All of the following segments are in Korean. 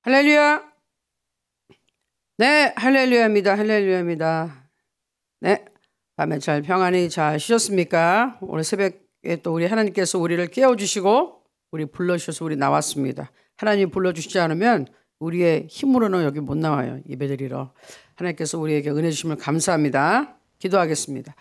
할렐루야. 네, 할렐루야입니다. 할렐루야입니다. 네, 밤에 잘 평안히 잘 쉬셨습니까? 오늘 새벽에 또 우리 하나님께서 우리를 깨워주시고 우리 불러주셔서 우리 나왔습니다. 하나님이 불러주시지 않으면 우리의 힘으로는 여기 못 나와요. 예배드리러. 하나님께서 우리에게 은혜 주심을 감사합니다. 기도하겠습니다.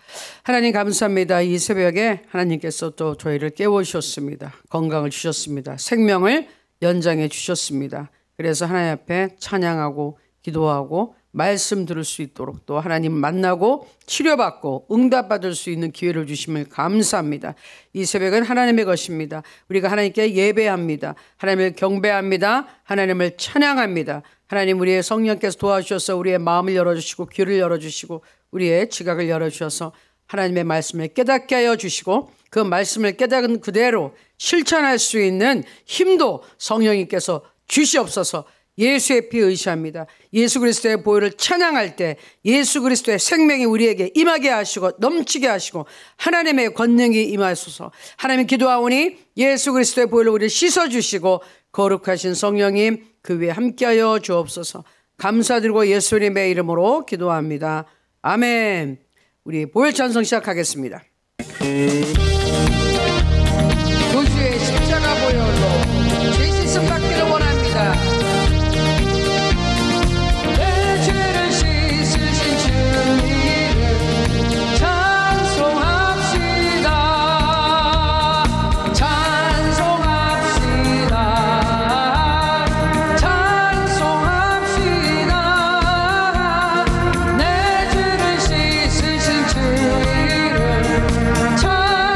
하나님 감사합니다. 이 새벽에 하나님께서 또 저희를 깨워주셨습니다. 건강을 주셨습니다. 생명을 연장해 주셨습니다. 그래서 하나님 앞에 찬양하고 기도하고 말씀 들을 수 있도록 또 하나님 만나고 치료받고 응답받을 수 있는 기회를 주심을 감사합니다. 이 새벽은 하나님의 것입니다. 우리가 하나님께 예배합니다. 하나님을 경배합니다. 하나님을 찬양합니다. 하나님 우리의 성령께서 도와주셔서 우리의 마음을 열어주시고 귀를 열어주시고 우리의 지각을 열어주셔서 하나님의 말씀을 깨닫게 하여 주시고 그 말씀을 깨닫은 그대로 실천할 수 있는 힘도 성령님께서 주시옵소서. 예수의 피 의지합니다. 예수 그리스도의 보혈을 찬양할 때 예수 그리스도의 생명이 우리에게 임하게 하시고 넘치게 하시고 하나님의 권능이 임하소서. 하나님 기도하오니 예수 그리스도의 보혈로 우리를 씻어주시고 거룩하신 성령님 그 위에 함께하여 주옵소서. 감사드리고 예수님의 이름으로 기도합니다. 아멘. 우리 보혈 찬송 시작하겠습니다. 구주의 십자가 보혈로 죄 씻음 받기를 원합니다. 내 죄를 씻으신 주님을 찬송합시다. 찬송합시다. 찬송합시다. 내 죄를 씻으신 주 이름 찬송합시다.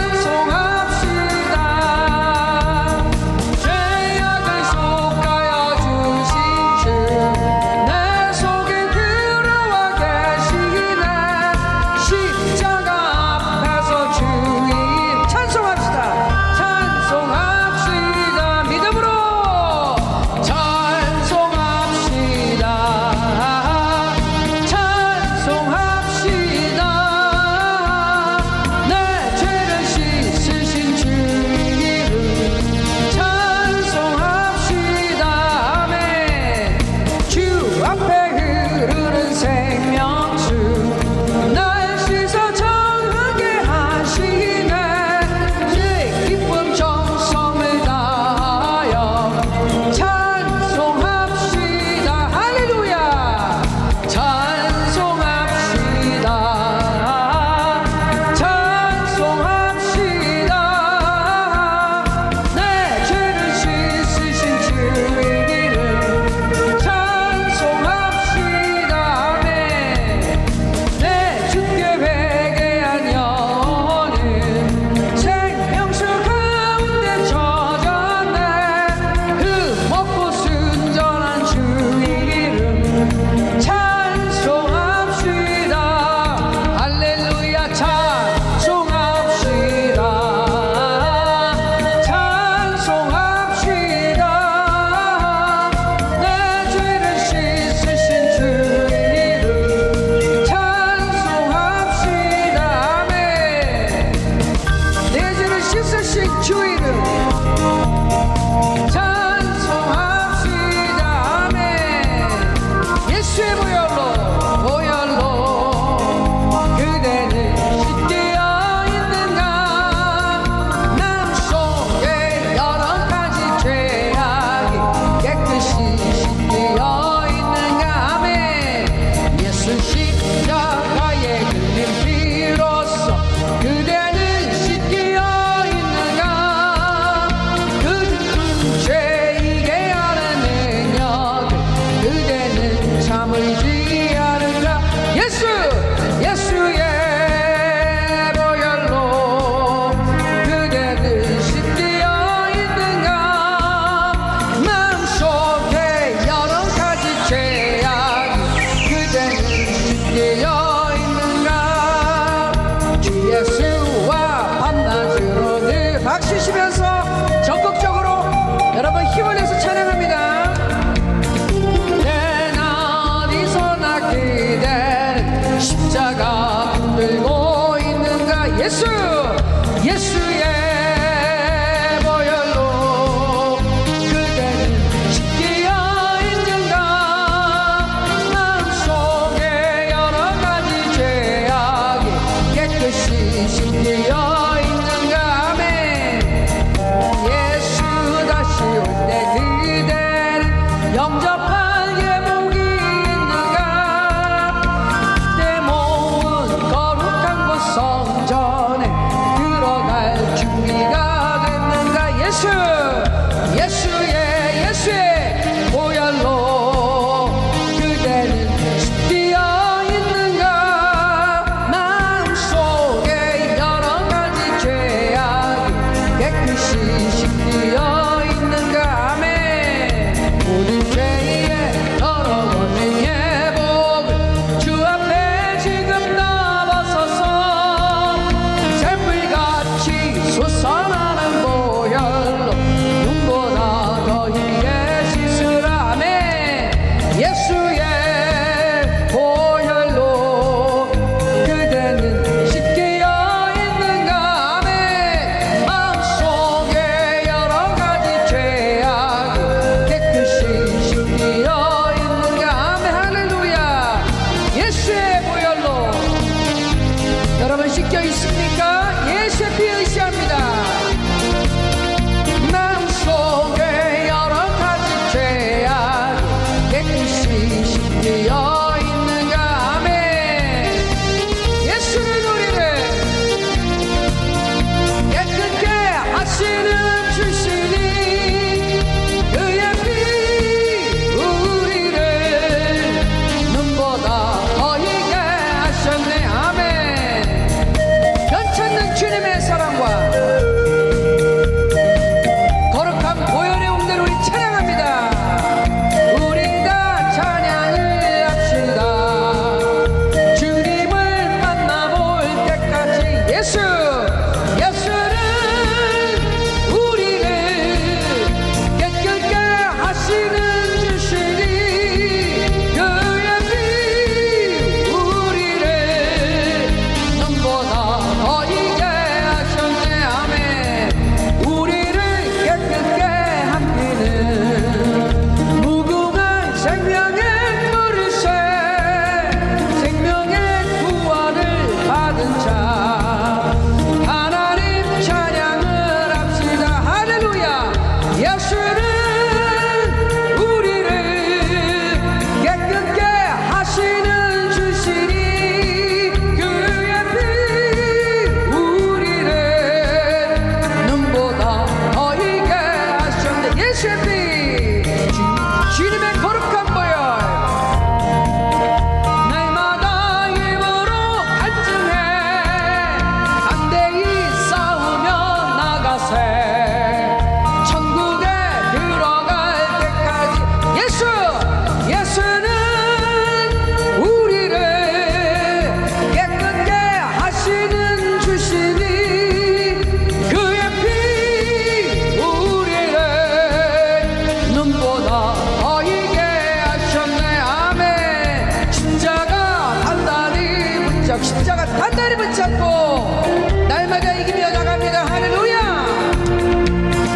할렐루야. 십자가 단단히 붙잡고 날마다 이기며 나갑니다. 할렐루야.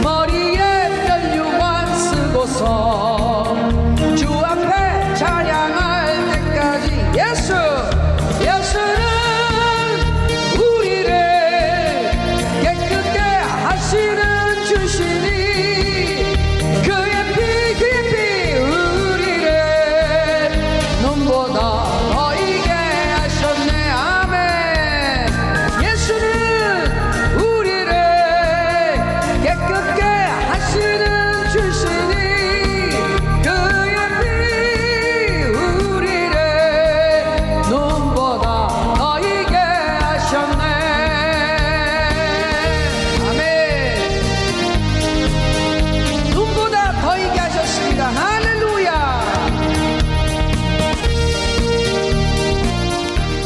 머리에 멸류관 쓰고서 주 앞에 찬양할 때까지 예수는 우리를 깨끗게 하시는 주시니 그의 피 우리를 눈보다 더 이게 하셨네. 아멘. 예수는 우리를 깨끗게 하시는 주시니 그의 피 우리를 눈보다 더 이게 하셨네. 아멘. 눈보다 더 이게 하셨습니다. 할렐루야.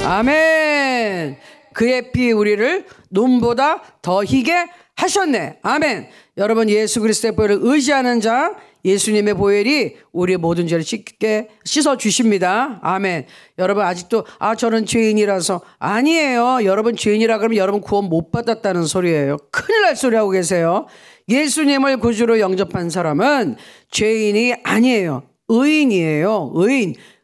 아멘. 그의 피 우리를 눈보다 더 희게 하셨네. 아멘. 여러분, 예수 그리스도의 보혈을 의지하는 자, 예수님의 보혈이 우리의 모든 죄를 씻게 씻어 주십니다. 아멘. 여러분, 아직도 저는 죄인이라서 아니에요. 여러분 죄인이라 그러면 여러분 구원 못 받았다는 소리예요. 큰일 날 소리 하고 계세요. 예수님을 구주로 영접한 사람은 죄인이 아니에요. 의인이에요.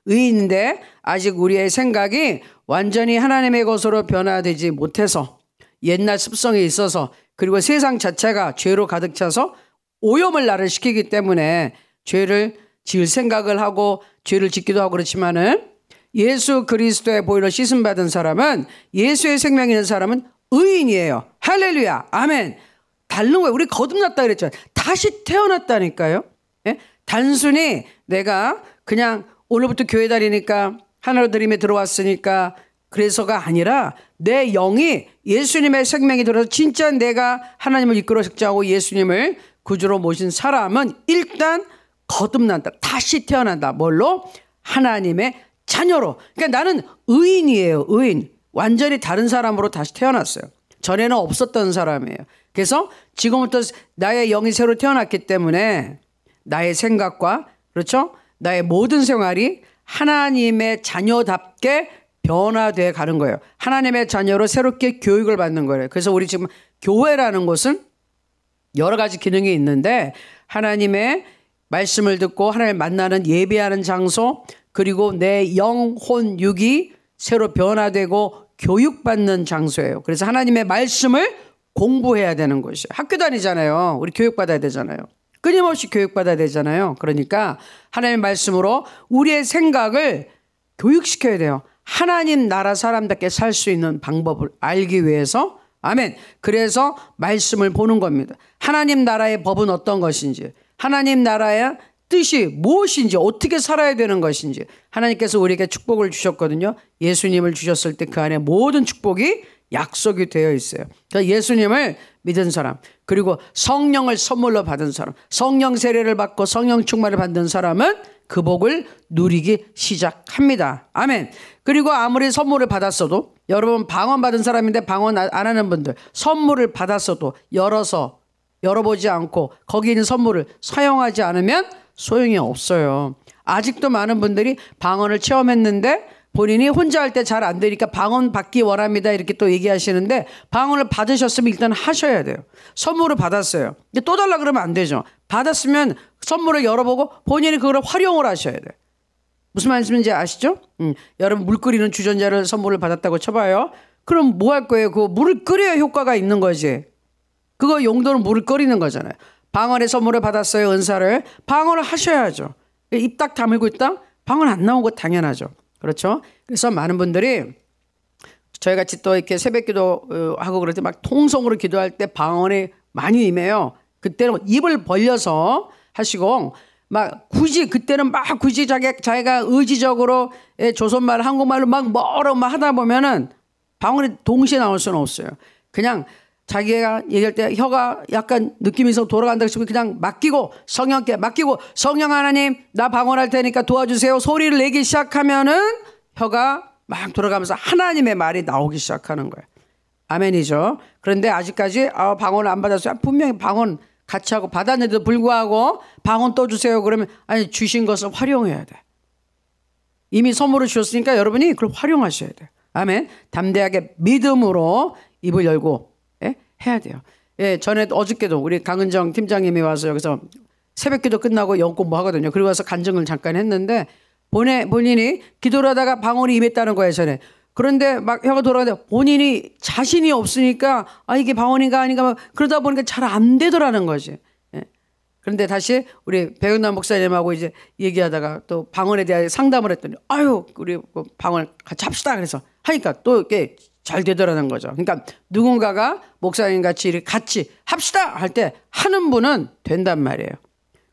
의인인데 아직 우리의 생각이 완전히 하나님의 것으로 변화되지 못해서 옛날 습성에 있어서, 그리고 세상 자체가 죄로 가득 차서 오염을 나를 시키기 때문에 죄를 지을 생각을 하고 죄를 짓기도 하고 그렇지만은, 예수 그리스도의 보혈로 씻음 받은 사람은, 예수의 생명이 있는 사람은 의인이에요. 할렐루야. 아멘. 다른 거예요. 우리 거듭났다 그랬잖아요. 다시 태어났다니까요. 예? 단순히 내가 그냥 오늘부터 교회 다니니까 하나로 드림에 들어왔으니까 그래서가 아니라 내 영이 예수님의 생명이 들어서 진짜 내가 하나님을 이끌어 적자하고 예수님을 구주로 모신 사람은 일단 거듭난다. 다시 태어난다. 뭘로? 하나님의 자녀로. 그러니까 나는 의인이에요. 의인. 완전히 다른 사람으로 다시 태어났어요. 전에는 없었던 사람이에요. 그래서 지금부터 나의 영이 새로 태어났기 때문에 나의 생각과, 그렇죠? 나의 모든 생활이 하나님의 자녀답게 변화되어 가는 거예요. 하나님의 자녀로 새롭게 교육을 받는 거예요. 그래서 우리 지금 교회라는 곳은 여러 가지 기능이 있는데, 하나님의 말씀을 듣고 하나님을 만나는 예배하는 장소, 그리고 내 영혼 육이 새로 변화되고 교육받는 장소예요. 그래서 하나님의 말씀을 공부해야 되는 것이에요. 학교 다니잖아요. 우리 교육받아야 되잖아요. 끊임없이 교육받아야 되잖아요. 그러니까 하나님의 말씀으로 우리의 생각을 교육시켜야 돼요. 하나님 나라 사람답게 살 수 있는 방법을 알기 위해서. 아멘. 그래서 말씀을 보는 겁니다. 하나님 나라의 법은 어떤 것인지, 하나님 나라의 뜻이 무엇인지, 어떻게 살아야 되는 것인지, 하나님께서 우리에게 축복을 주셨거든요. 예수님을 주셨을 때 그 안에 모든 축복이 약속이 되어 있어요. 그러니까 예수님을 믿은 사람, 그리고 성령을 선물로 받은 사람, 성령 세례를 받고 성령 충만을 받는 사람은 그 복을 누리기 시작합니다. 아멘. 그리고 아무리 선물을 받았어도, 여러분 방언 받은 사람인데 방언 안 하는 분들, 선물을 받았어도 열어보지 않고 거기 있는 선물을 사용하지 않으면 소용이 없어요. 아직도 많은 분들이 방언을 체험했는데 본인이 혼자 할 때 잘 안 되니까 방언 받기 원합니다 이렇게 또 얘기하시는데, 방언을 받으셨으면 일단 하셔야 돼요. 선물을 받았어요. 근데 또 달라 그러면 안 되죠. 받았으면 선물을 열어보고 본인이 그걸 활용을 하셔야 돼요. 무슨 말씀인지 아시죠? 여러분 물 끓이는 주전자를 선물을 받았다고 쳐봐요. 그럼 뭐 할 거예요? 그거 물을 끓여야 효과가 있는 거지. 그거 용도는 물을 끓이는 거잖아요. 방언의 선물을 받았어요. 은사를. 방언을 하셔야죠. 입 딱 다물고 있다? 방언 안 나온 거 당연하죠. 그렇죠? 그래서 많은 분들이 저희 같이 또 이렇게 새벽 기도 하고 그럴 때 막 통성으로 기도할 때 방언이 많이 임해요. 그때는 입을 벌려서 하시고, 막 그때는 자기가 의지적으로 조선말, 한국말로 막 하다 보면은 방언이 동시에 나올 수는 없어요. 그냥 자기가 얘기할 때 혀가 약간 느낌이 있어 돌아간다 싶으면 그냥 맡기고, 성령께 맡기고, 성령 하나님 나 방언할 테니까 도와주세요 소리를 내기 시작하면은 혀가 막 돌아가면서 하나님의 말이 나오기 시작하는 거예요. 아멘이죠. 그런데 아직까지 방언을 안 받았어요. 분명히 방언 같이 하고 받았는데도 불구하고 방언 또 주세요 그러면, 아니 주신 것을 활용해야 돼. 이미 선물을 주셨으니까 여러분이 그걸 활용하셔야 돼요. 아멘. 담대하게 믿음으로 입을 열고 해야 돼요. 예, 전에 어저께도 우리 강은정 팀장님이 와서 여기서 새벽기도 끝나고 영어 공부하거든요. 그리고 와서 간증을 잠깐 했는데 본인이 기도를 하다가 방언이 임했다는 거예요, 전에. 그런데 막 혀가 돌아가는데 본인이 자신이 없으니까 이게 방언인가 아닌가 막 그러다 보니까 잘 안 되더라는 거지. 예. 그런데 다시 우리 백은남 목사님하고 이제 얘기하다가 또 방언에 대해 상담을 했더니 우리 방언 같이 합시다. 그래서 하니까 또 이렇게 잘 되더라는 거죠. 그러니까 누군가가 목사님 같이 합시다 할 때 하는 분은 된단 말이에요.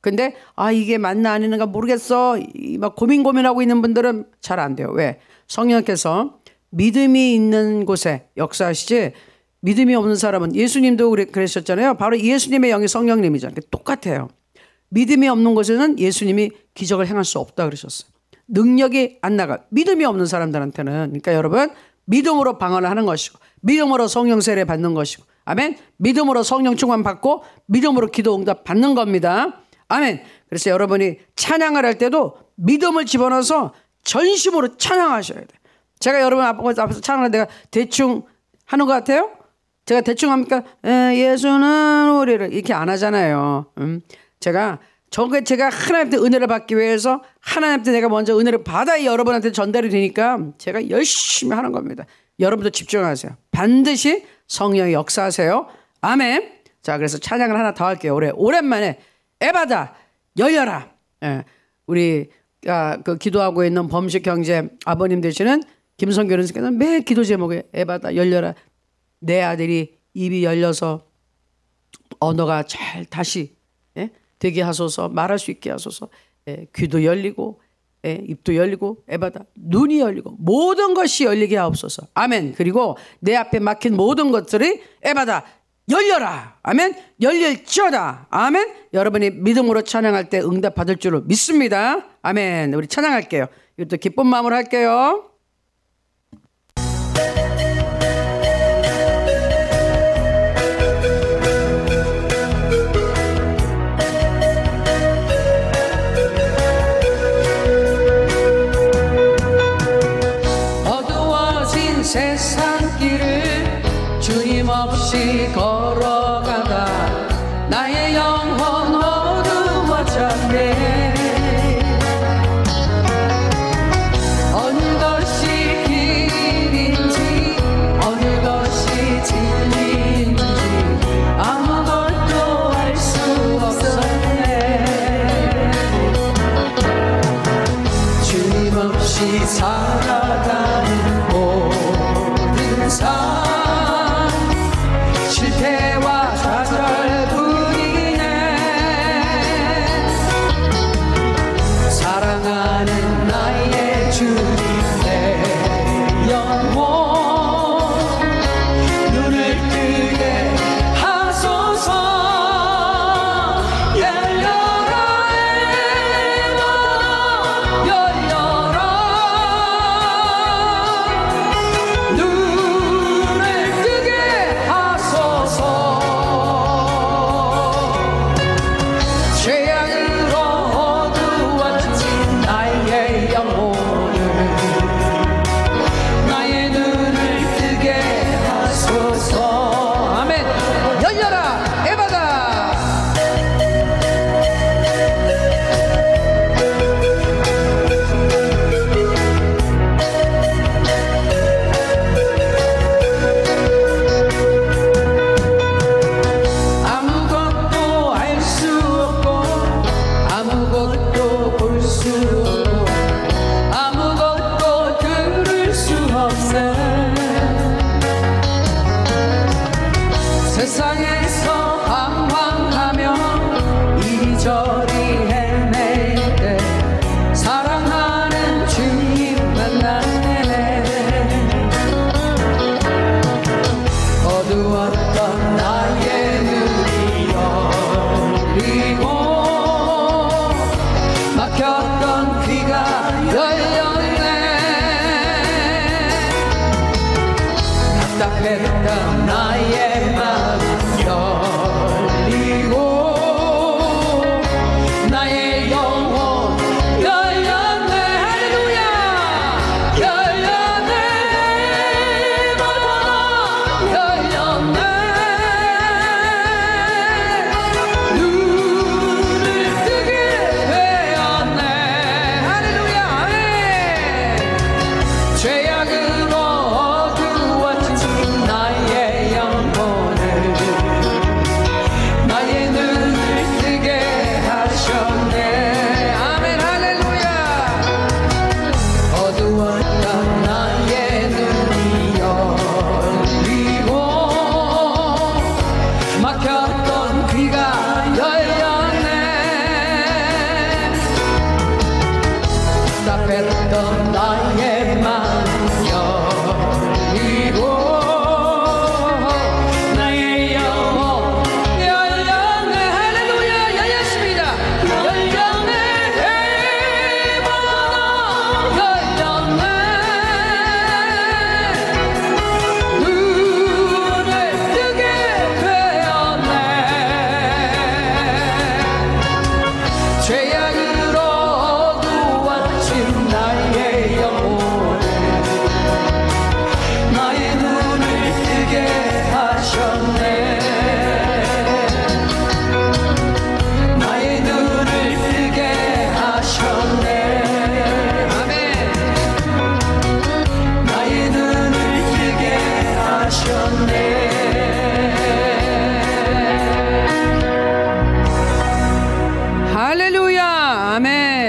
근데 이게 맞나 아니는가 모르겠어 막 고민하고 있는 분들은 잘 안 돼요. 왜? 성령께서 믿음이 있는 곳에 역사하시지 믿음이 없는 사람은, 예수님도 그러셨잖아요. 바로 예수님의 영이 성령님이잖아요. 똑같아요. 믿음이 없는 곳에는 예수님이 기적을 행할 수 없다 그러셨어요. 능력이 안 나가. 믿음이 없는 사람들한테는. 그러니까 여러분, 믿음으로 방언을 하는 것이고, 믿음으로 성령 세례 받는 것이고, 아멘. 믿음으로 성령 충만 받고, 믿음으로 기도 응답 받는 겁니다. 아멘. 그래서 여러분이 찬양을 할 때도 믿음을 집어넣어서 전심으로 찬양하셔야 돼요. 제가 여러분 앞에서 찬양을 내가 대충 하는 것 같아요? 제가 대충 합니까? 예수는 우리를 이렇게 안 하잖아요. 제가 하나님한테 은혜를 받기 위해서 하나님한테 내가 먼저 은혜를 받아야 여러분한테 전달이 되니까 제가 열심히 하는 겁니다. 여러분도 집중하세요. 반드시 성령이 역사하세요. 아멘. 자, 그래서 찬양을 하나 더 할게요. 오랜만에 에바다 열려라. 예, 우리 그 기도하고 있는 범식 형제 아버님 되시는 김성교 선생님께서는 매 기도 제목에 에바다 열려라. 내 아들이 입이 열려서 언어가 잘 다시 되게 하소서, 말할 수 있게 하소서. 귀도 열리고 입도 열리고 에바다 눈이 열리고 모든 것이 열리게 하옵소서. 아멘. 그리고 내 앞에 막힌 모든 것들이 에바다 열려라. 아멘. 열릴지어다. 아멘. 여러분이 믿음으로 찬양할 때 응답 받을 줄로 믿습니다. 아멘. 우리 찬양할게요. 이것도 기쁜 마음으로 할게요. 어두워진 세상 길을 주님 없이 걸어가다 나의 영혼 어두워졌네. 어느덧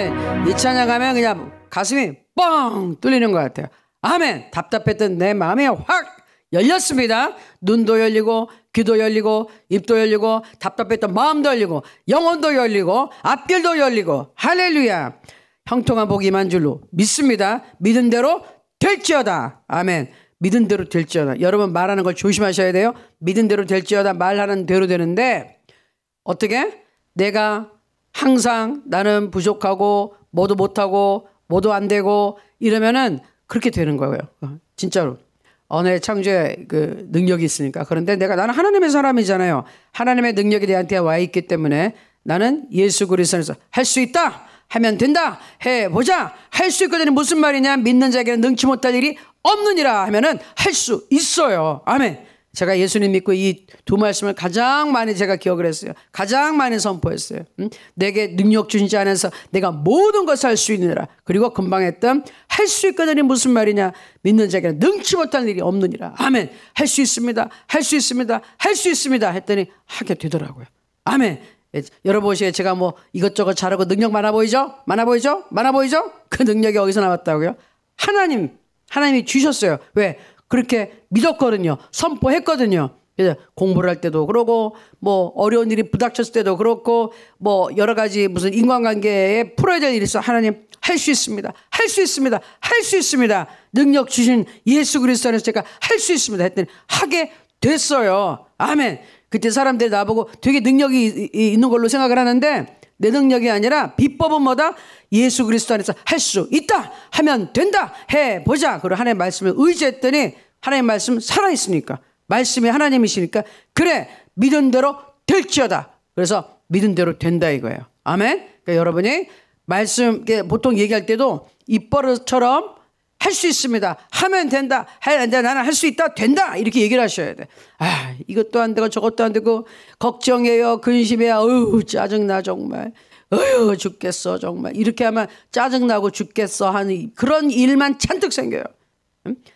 아멘. 이 찬양하면 그냥 가슴이 뻥 뚫리는 것 같아요. 아멘. 답답했던 내 마음이 확 열렸습니다. 눈도 열리고 귀도 열리고 입도 열리고 답답했던 마음도 열리고 영혼도 열리고 앞길도 열리고 할렐루야. 형통한 복이 임한 줄로 믿습니다. 믿은 대로 될지어다. 아멘. 믿은 대로 될지어다. 여러분 말하는 걸 조심하셔야 돼요. 믿은 대로 될지어다. 말하는 대로 되는데 어떻게? 내가 항상 나는 부족하고 뭐도 못하고 뭐도 안 되고 이러면은 그렇게 되는 거예요. 진짜로. 언어의 창조의 그 능력이 있으니까. 그런데 나는 하나님의 사람이잖아요. 하나님의 능력이 내한테 와 있기 때문에 나는 예수 그리스도에서 할 수 있다 하면 된다 해보자. 할 수 있거든요. 무슨 말이냐? 믿는 자에게는 능치 못할 일이 없느니라 하면은 할 수 있어요. 아멘. 제가 예수님 믿고 이 두 말씀을 가장 많이 제가 기억을 했어요. 가장 많이 선포했어요. 내게 능력 주신 자 안에서 내가 모든 것을 할 수 있느니라. 그리고 금방 했던 할 수 있거든요. 무슨 말이냐? 믿는 자에게는 능치 못할 일이 없느니라. 아멘. 할 수 있습니다. 할 수 있습니다. 할 수 있습니다. 했더니 하게 되더라고요. 아멘. 여러분 보시기에 제가 뭐 이것저것 잘하고 능력 많아 보이죠? 많아 보이죠? 많아 보이죠? 그 능력이 어디서 나왔다고요? 하나님이 주셨어요. 왜? 그렇게 믿었거든요. 선포했거든요. 그래서 공부를 할 때도 그러고 뭐 어려운 일이 부닥쳤을 때도 그렇고 뭐 여러 가지 무슨 인간관계에 풀어야 될 일이 있어. 하나님 할 수 있습니다. 할 수 있습니다. 할 수 있습니다. 능력 주신 예수 그리스도 안에서 제가 할 수 있습니다. 했더니 하게 됐어요. 아멘. 그때 사람들이 나보고 되게 능력이 있는 걸로 생각을 하는데 내 능력이 아니라 비법은 뭐다? 예수 그리스도 안에서 할 수 있다 하면 된다 해보자. 그리고 하나님의 말씀을 의지했더니 하나님의 말씀 살아있으니까 말씀이 하나님이시니까 그래 믿은 대로 될지어다. 그래서 믿은 대로 된다 이거예요. 아멘. 그러니까 여러분이 말씀 보통 얘기할 때도 입버릇처럼 할 수 있습니다. 하면 된다. 나는 할 수 있다. 된다. 이렇게 얘기를 하셔야 돼. 아, 이것도 안 되고 저것도 안 되고 걱정해요. 근심해요. 어휴, 짜증나 정말. 어휴, 죽겠어 정말. 이렇게 하면 짜증나고 죽겠어 하는 그런 일만 잔뜩 생겨요.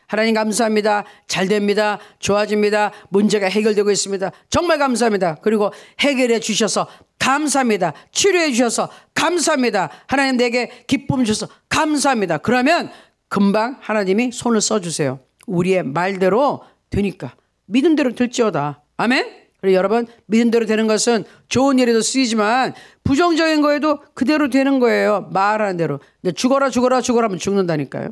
하나님 감사합니다. 잘 됩니다. 좋아집니다. 문제가 해결되고 있습니다. 정말 감사합니다. 그리고 해결해 주셔서 감사합니다. 치료해 주셔서 감사합니다. 하나님 내게 기쁨 주셔서 감사합니다. 그러면 금방 하나님이 손을 써주세요. 우리의 말대로 되니까. 믿은 대로 될지어다. 아멘? 그리고 여러분 믿은 대로 되는 것은 좋은 일에도 쓰이지만 부정적인 거에도 그대로 되는 거예요. 말하는 대로. 근데 죽어라 하면 죽는다니까요.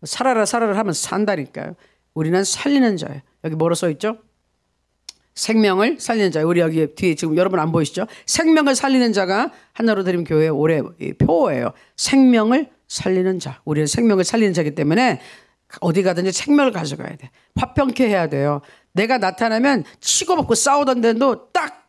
살아라 하면 산다니까요. 우리는 살리는 자예요. 여기 뭐로 써있죠? 생명을 살리는 자. 우리 여기 뒤에 지금 여러분 안 보이시죠? 생명을 살리는 자가 하나로 드림 교회 올해 표어예요. 생명을 살리는 자. 우리는 생명을 살리는 자이기 때문에 어디 가든지 생명을 가져가야 돼. 화평케 해야 돼요. 내가 나타나면 치고받고 싸우던 데도 딱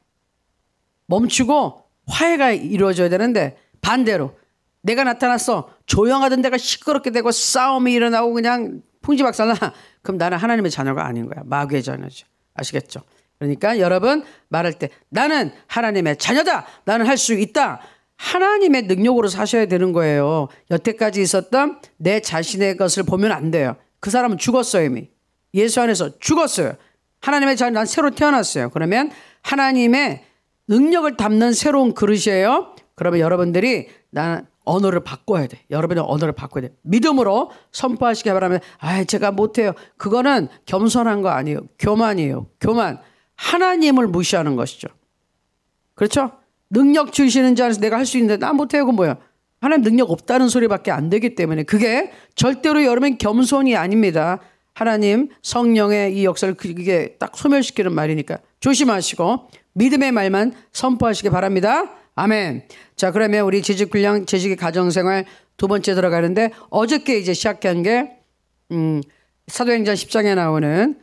멈추고 화해가 이루어져야 되는데 반대로 내가 나타났어. 조용하던 데가 시끄럽게 되고 싸움이 일어나고 그냥 풍지박산나. 그럼 나는 하나님의 자녀가 아닌 거야. 마귀의 자녀죠. 아시겠죠? 그러니까 여러분 말할 때 나는 하나님의 자녀다. 나는 할 수 있다. 하나님의 능력으로 사셔야 되는 거예요. 여태까지 있었던 내 자신의 것을 보면 안 돼요. 그 사람은 죽었어요 이미. 예수 안에서 죽었어요. 하나님의 자녀 난 새로 태어났어요. 그러면 하나님의 능력을 담는 새로운 그릇이에요. 그러면 여러분들이 나는 언어를 바꿔야 돼. 여러분의 언어를 바꿔야 돼. 믿음으로 선포하시기 바랍니다. 제가 못해요. 그거는 겸손한 거 아니에요. 교만이에요. 교만. 하나님을 무시하는 것이죠. 그렇죠? 능력 주시는 자 안에서 내가 할 수 있는데 나 못해요. 그건 뭐야? 하나님 능력 없다는 소리밖에 안 되기 때문에 그게 절대로 여러분 겸손이 아닙니다. 하나님 성령의 이 역사를 그게 딱 소멸시키는 말이니까 조심하시고 믿음의 말만 선포하시기 바랍니다. 아멘. 자, 그러면 우리 지식훈련, 재직의 가정생활 두 번째 들어가는데 어저께 이제 시작한 게 사도행전 10장에 나오는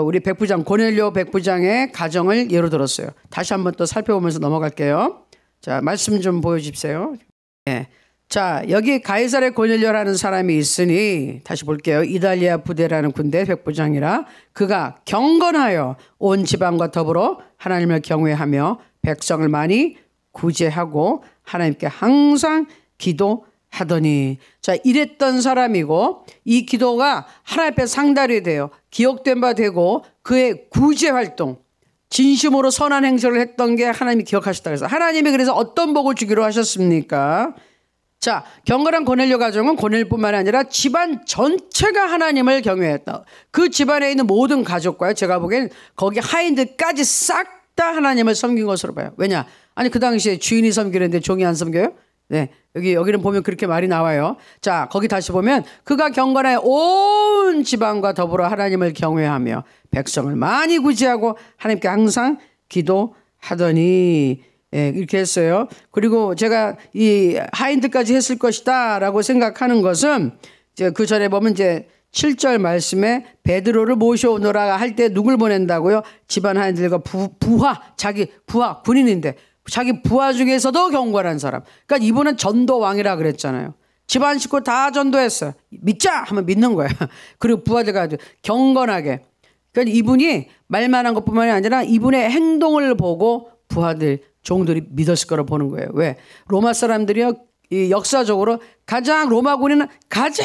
우리 백부장 고넬료 백부장의 가정을 예로 들었어요. 다시 한번 또 살펴보면서 넘어갈게요. 자, 말씀 좀 보여주십시오. 네. 자, 여기 가이사랴 고넬료라는 사람이 있으니 다시 볼게요. 이달리아 부대라는 군대 백부장이라 그가 경건하여 온 지방과 더불어 하나님을 경외하며 백성을 많이 구제하고 하나님께 항상 기도하더니. 자, 이랬던 사람이고 이 기도가 하나님 앞에 상달이 돼요. 기억된 바 되고 그의 구제 활동, 진심으로 선한 행실을 했던 게 하나님이 기억하셨다. 그래서 하나님이 그래서 어떤 복을 주기로 하셨습니까? 자, 경건한 고넬료 가정은 고넬뿐만 아니라 집안 전체가 하나님을 경외했다. 그 집안에 있는 모든 가족과요. 제가 보기엔 거기 하인들까지 싹 다 하나님을 섬긴 것으로 봐요. 왜냐? 아니 그 당시에 주인이 섬기는데 종이 안 섬겨요? 네, 여기는 보면 그렇게 말이 나와요. 자, 거기 다시 보면 그가 경건하여 온 지방과 더불어 하나님을 경외하며 백성을 많이 구제하고 하나님께 항상 기도하더니, 예, 이렇게 했어요. 그리고 제가 이 하인들까지 했을 것이다라고 생각하는 것은 이제 그 전에 보면 이제 7절 말씀에 베드로를 모셔오너라 할 때 누굴 보낸다고요? 집안 하인들과 부하, 자기 부하 군인인데 자기 부하 중에서도 경건한 사람. 그러니까 이분은 전도왕이라 그랬잖아요. 집안 식구 다 전도했어요. 믿자 하면 믿는 거야. 그리고 부하들과 경건하게. 그러니까 이분이 말만 한 것뿐만이 아니라 이분의 행동을 보고 부하들, 종들이 믿었을 거로 보는 거예요. 왜? 로마 사람들이요, 이 역사적으로 가장 로마 군인은 가장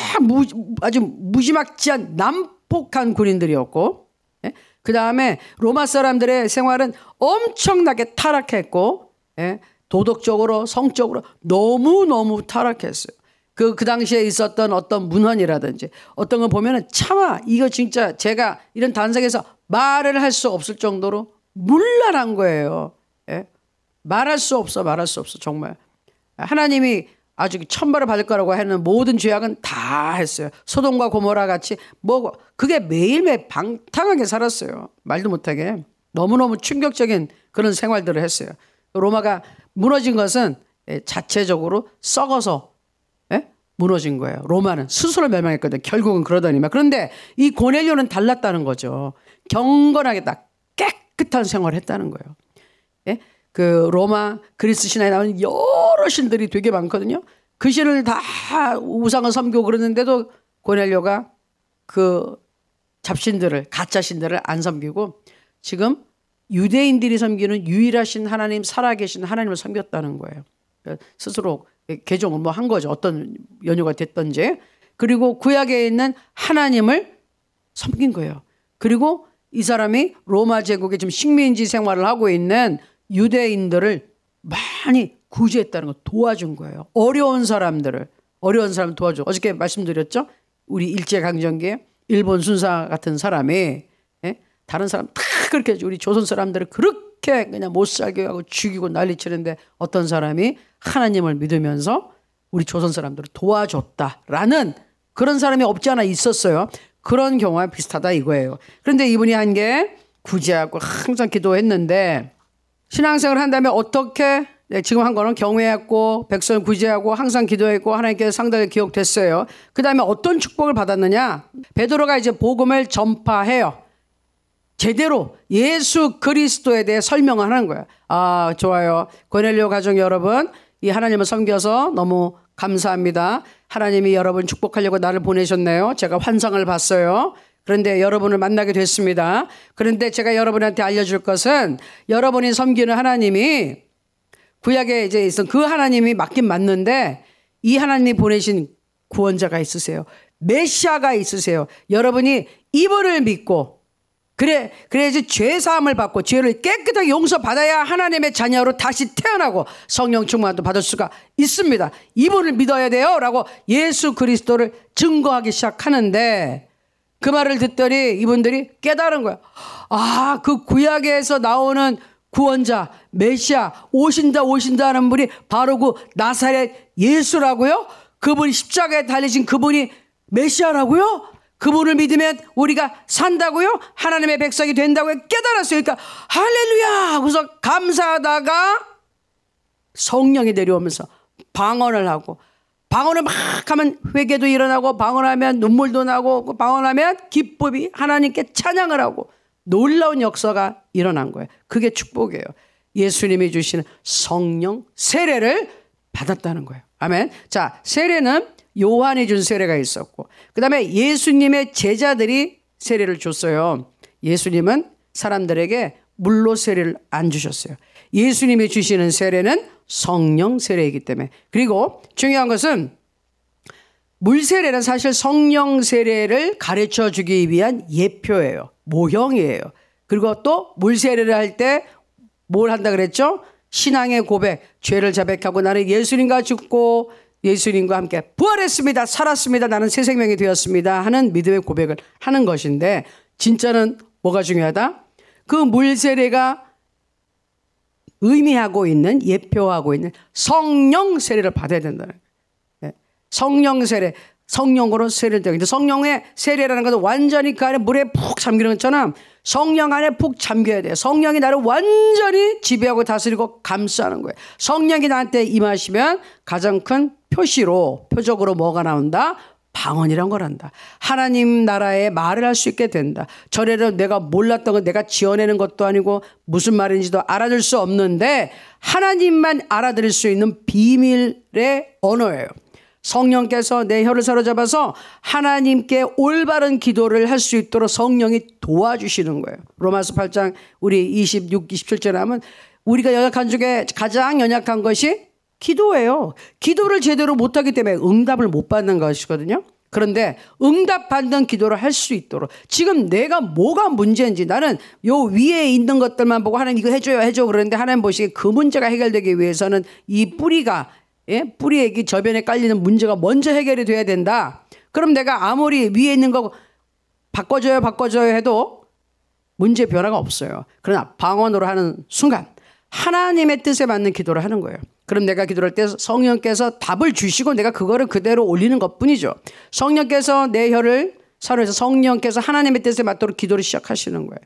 아주 무지막지한 난폭한 군인들이었고, 예? 그 다음에 로마 사람들의 생활은 엄청나게 타락했고, 예? 도덕적으로 성적으로 너무너무 타락했어요. 그 당시에 있었던 어떤 문헌이라든지 어떤 걸 보면은 차마 이거 진짜 제가 이런 단상에서 말을 할 수 없을 정도로 문란한 거예요. 예? 말할 수 없어 정말. 하나님이 아주 천벌을 받을 거라고 하는 모든 죄악은 다 했어요. 소돔과 고모라 같이 뭐 그게 매일매일 방탕하게 살았어요. 말도 못하게. 너무너무 충격적인 그런 생활들을 했어요. 로마가 무너진 것은 자체적으로 썩어서 무너진 거예요. 로마는 스스로 멸망했거든요. 결국은 그러더니만. 그런데 이 고넬료는 달랐다는 거죠. 경건하겠다. 깨끗한 생활을 했다는 거예요. 예? 그 로마 그리스 신화에 나오는 여러 신들이 되게 많거든요. 그 신을 다 우상을 섬기고 그러는데도 고넬료가 그 잡신들을, 가짜 신들을 안 섬기고 지금 유대인들이 섬기는 유일하신 하나님, 살아계신 하나님을 섬겼다는 거예요. 스스로 개종을 뭐 한 거죠. 어떤 연유가 됐던지. 그리고 구약에 있는 하나님을 섬긴 거예요. 그리고 이 사람이 로마 제국에 지금 식민지 생활을 하고 있는 유대인들을 많이 구제했다는 거, 도와준 거예요. 어려운 사람 도와줘. 어저께 말씀드렸죠? 우리 일제강점기에 일본 순사 같은 사람이, 예? 다른 사람 다 그렇게 우리 조선 사람들을 그렇게 그냥 못 살게 하고 죽이고 난리치는데 어떤 사람이 하나님을 믿으면서 우리 조선 사람들을 도와줬다라는 그런 사람이 없지 않아 있었어요. 그런 경우와 비슷하다 이거예요. 그런데 이분이 한 게 구제하고 항상 기도했는데 신앙생활을 한다면 어떻게? 지금 한 거는 경외했고 백성을 구제하고 항상 기도했고 하나님께서 상당히 기억됐어요. 그 다음에 어떤 축복을 받았느냐? 베드로가 이제 복음을 전파해요. 제대로 예수 그리스도에 대해 설명을 하는 거예요. 아, 좋아요. 고넬료 가족 여러분, 이 하나님을 섬겨서 너무 감사합니다. 하나님이 여러분 축복하려고 나를 보내셨네요. 제가 환상을 봤어요. 그런데 여러분을 만나게 됐습니다. 그런데 제가 여러분한테 알려줄 것은 여러분이 섬기는 하나님이 구약에 이제 있던 그 하나님이 맞긴 맞는데 이 하나님이 보내신 구원자가 있으세요. 메시아가 있으세요. 여러분이 이분을 믿고 그래야지 죄 사함을 받고 죄를 깨끗하게 용서받아야 하나님의 자녀로 다시 태어나고 성령 충만도 받을 수가 있습니다. 이분을 믿어야 돼요 라고 예수 그리스도를 증거하기 시작하는데 그 말을 듣더니 이분들이 깨달은 거야. 아, 그 구약에서 나오는 구원자 메시아 오신다 하는 분이 바로 그 나사렛 예수라고요? 그분이 십자가에 달리신 그분이 메시아라고요? 그분을 믿으면 우리가 산다고요? 하나님의 백성이 된다고요? 깨달았어요. 그러니까 할렐루야 하고서 감사하다가 성령이 내려오면서 방언을 하고, 방언을 막 하면 회개도 일어나고, 방언하면 눈물도 나고, 방언하면 기쁨이 하나님께 찬양을 하고 놀라운 역사가 일어난 거예요. 그게 축복이에요. 예수님이 주시는 성령 세례를 받았다는 거예요. 아멘. 자, 세례는 요한이 준 세례가 있었고 그 다음에 예수님의 제자들이 세례를 줬어요. 예수님은 사람들에게 물로 세례를 안 주셨어요. 예수님이 주시는 세례는 성령 세례이기 때문에. 그리고 중요한 것은 물 세례는 사실 성령 세례를 가르쳐 주기 위한 예표예요. 모형이에요. 그리고 또 물 세례를 할 때 뭘 한다 그랬죠? 신앙의 고백, 죄를 자백하고 나는 예수님과 죽고 예수님과 함께 부활했습니다. 살았습니다. 나는 새 생명이 되었습니다. 하는 믿음의 고백을 하는 것인데 진짜는 뭐가 중요하다? 그 물 세례가 의미하고 있는 예표하고 있는 성령 세례를 받아야 된다는 거예요. 성령 세례, 성령으로 세례를 되고 성령의 세례라는 것은 완전히 그 안에 물에 푹 잠기는 것처럼 성령 안에 푹 잠겨야 돼요. 성령이 나를 완전히 지배하고 다스리고 감싸는 거예요. 성령이 나한테 임하시면 가장 큰 표적으로 뭐가 나온다? 방언이란 걸 한다. 하나님 나라의 말을 할 수 있게 된다. 전에는 내가 몰랐던 건 내가 지어내는 것도 아니고 무슨 말인지도 알아들 수 없는데 하나님만 알아들을 수 있는 비밀의 언어예요. 성령께서 내 혀를 사로잡아서 하나님께 올바른 기도를 할 수 있도록 성령이 도와주시는 거예요. 로마서 8장 우리 26, 27절에 하면 우리가 연약한 중에 가장 연약한 것이 기도예요. 기도를 제대로 못하기 때문에 응답을 못 받는 것이거든요. 그런데 응답 받는 기도를 할 수 있도록 지금 내가 뭐가 문제인지 나는 요 위에 있는 것들만 보고 하나님 이거 해줘 그러는데 하나님 보시기에 그 문제가 해결되기 위해서는 이 뿌리가 뿌리에 저변에 깔리는 문제가 먼저 해결이 돼야 된다. 그럼 내가 아무리 위에 있는 거 바꿔줘요 해도 문제 변화가 없어요. 그러나 방언으로 하는 순간 하나님의 뜻에 맞는 기도를 하는 거예요. 그럼 내가 기도할 때 성령께서 답을 주시고 내가 그거를 그대로 올리는 것뿐이죠. 성령께서 내 혀를 사로해서 성령께서 하나님의 뜻에 맞도록 기도를 시작하시는 거예요.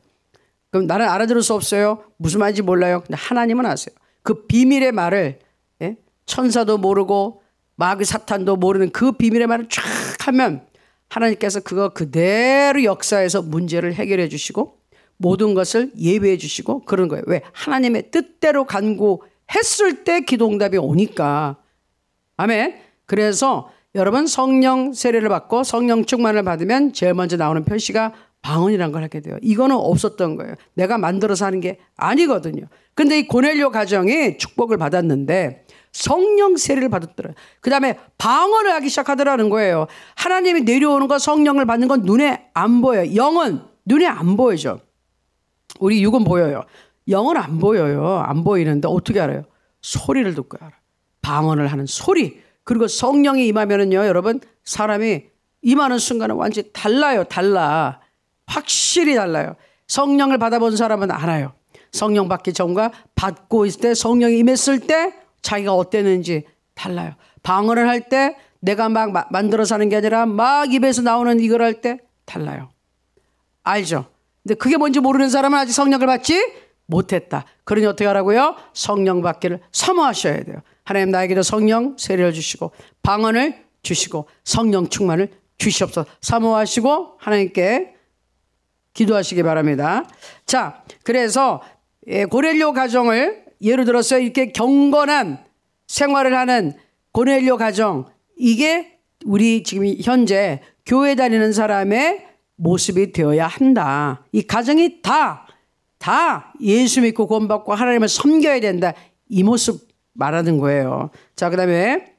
그럼 나는 알아들을 수 없어요. 무슨 말인지 몰라요. 근데 하나님은 아세요. 그 비밀의 말을 천사도 모르고 마귀 사탄도 모르는 그 비밀의 말을 쫙 하면 하나님께서 그거 그대로 역사해서 문제를 해결해 주시고 모든 것을 예외해 주시고 그런 거예요. 왜? 하나님의 뜻대로 간구했을 때 기도응답이 오니까. 아멘. 그래서 여러분 성령 세례를 받고 성령 충만을 받으면 제일 먼저 나오는 표시가 방언이라는 걸 하게 돼요. 이거는 없었던 거예요. 내가 만들어서 하는 게 아니거든요. 근데 이 고넬료 가정이 축복을 받았는데 성령 세례를 받았더라. 그 다음에 방언을 하기 시작하더라는 거예요. 하나님이 내려오는 거 성령을 받는 건 눈에 안 보여요. 영은 눈에 안 보이죠. 우리 육은 보여요. 영은 안 보여요. 안 보이는데 어떻게 알아요? 소리를 듣고 알아요. 방언을 하는 소리. 그리고 성령이 임하면은요, 여러분, 사람이 임하는 순간은 완전히 달라요. 달라. 확실히 달라요. 성령을 받아본 사람은 알아요. 성령 받기 전과 받고 있을 때 성령이 임했을 때 자기가 어땠는지 달라요. 방언을 할 때 내가 막 만들어서 하는 게 아니라 막 입에서 나오는 이걸 할 때 달라요. 알죠? 근데 그게 뭔지 모르는 사람은 아직 성령을 받지 못했다. 그러니 어떻게 하라고요? 성령 받기를 사모하셔야 돼요. 하나님 나에게도 성령 세례를 주시고 방언을 주시고 성령 충만을 주시옵소서. 사모하시고 하나님께 기도하시기 바랍니다. 자, 그래서 고넬료 가정을 예를 들어서 이렇게 경건한 생활을 하는 고넬료 가정, 이게 우리 지금 현재 교회 다니는 사람의 모습이 되어야 한다. 이 가정이 다 예수 믿고 구원받고 하나님을 섬겨야 된다. 이 모습 말하는 거예요. 자, 그 다음에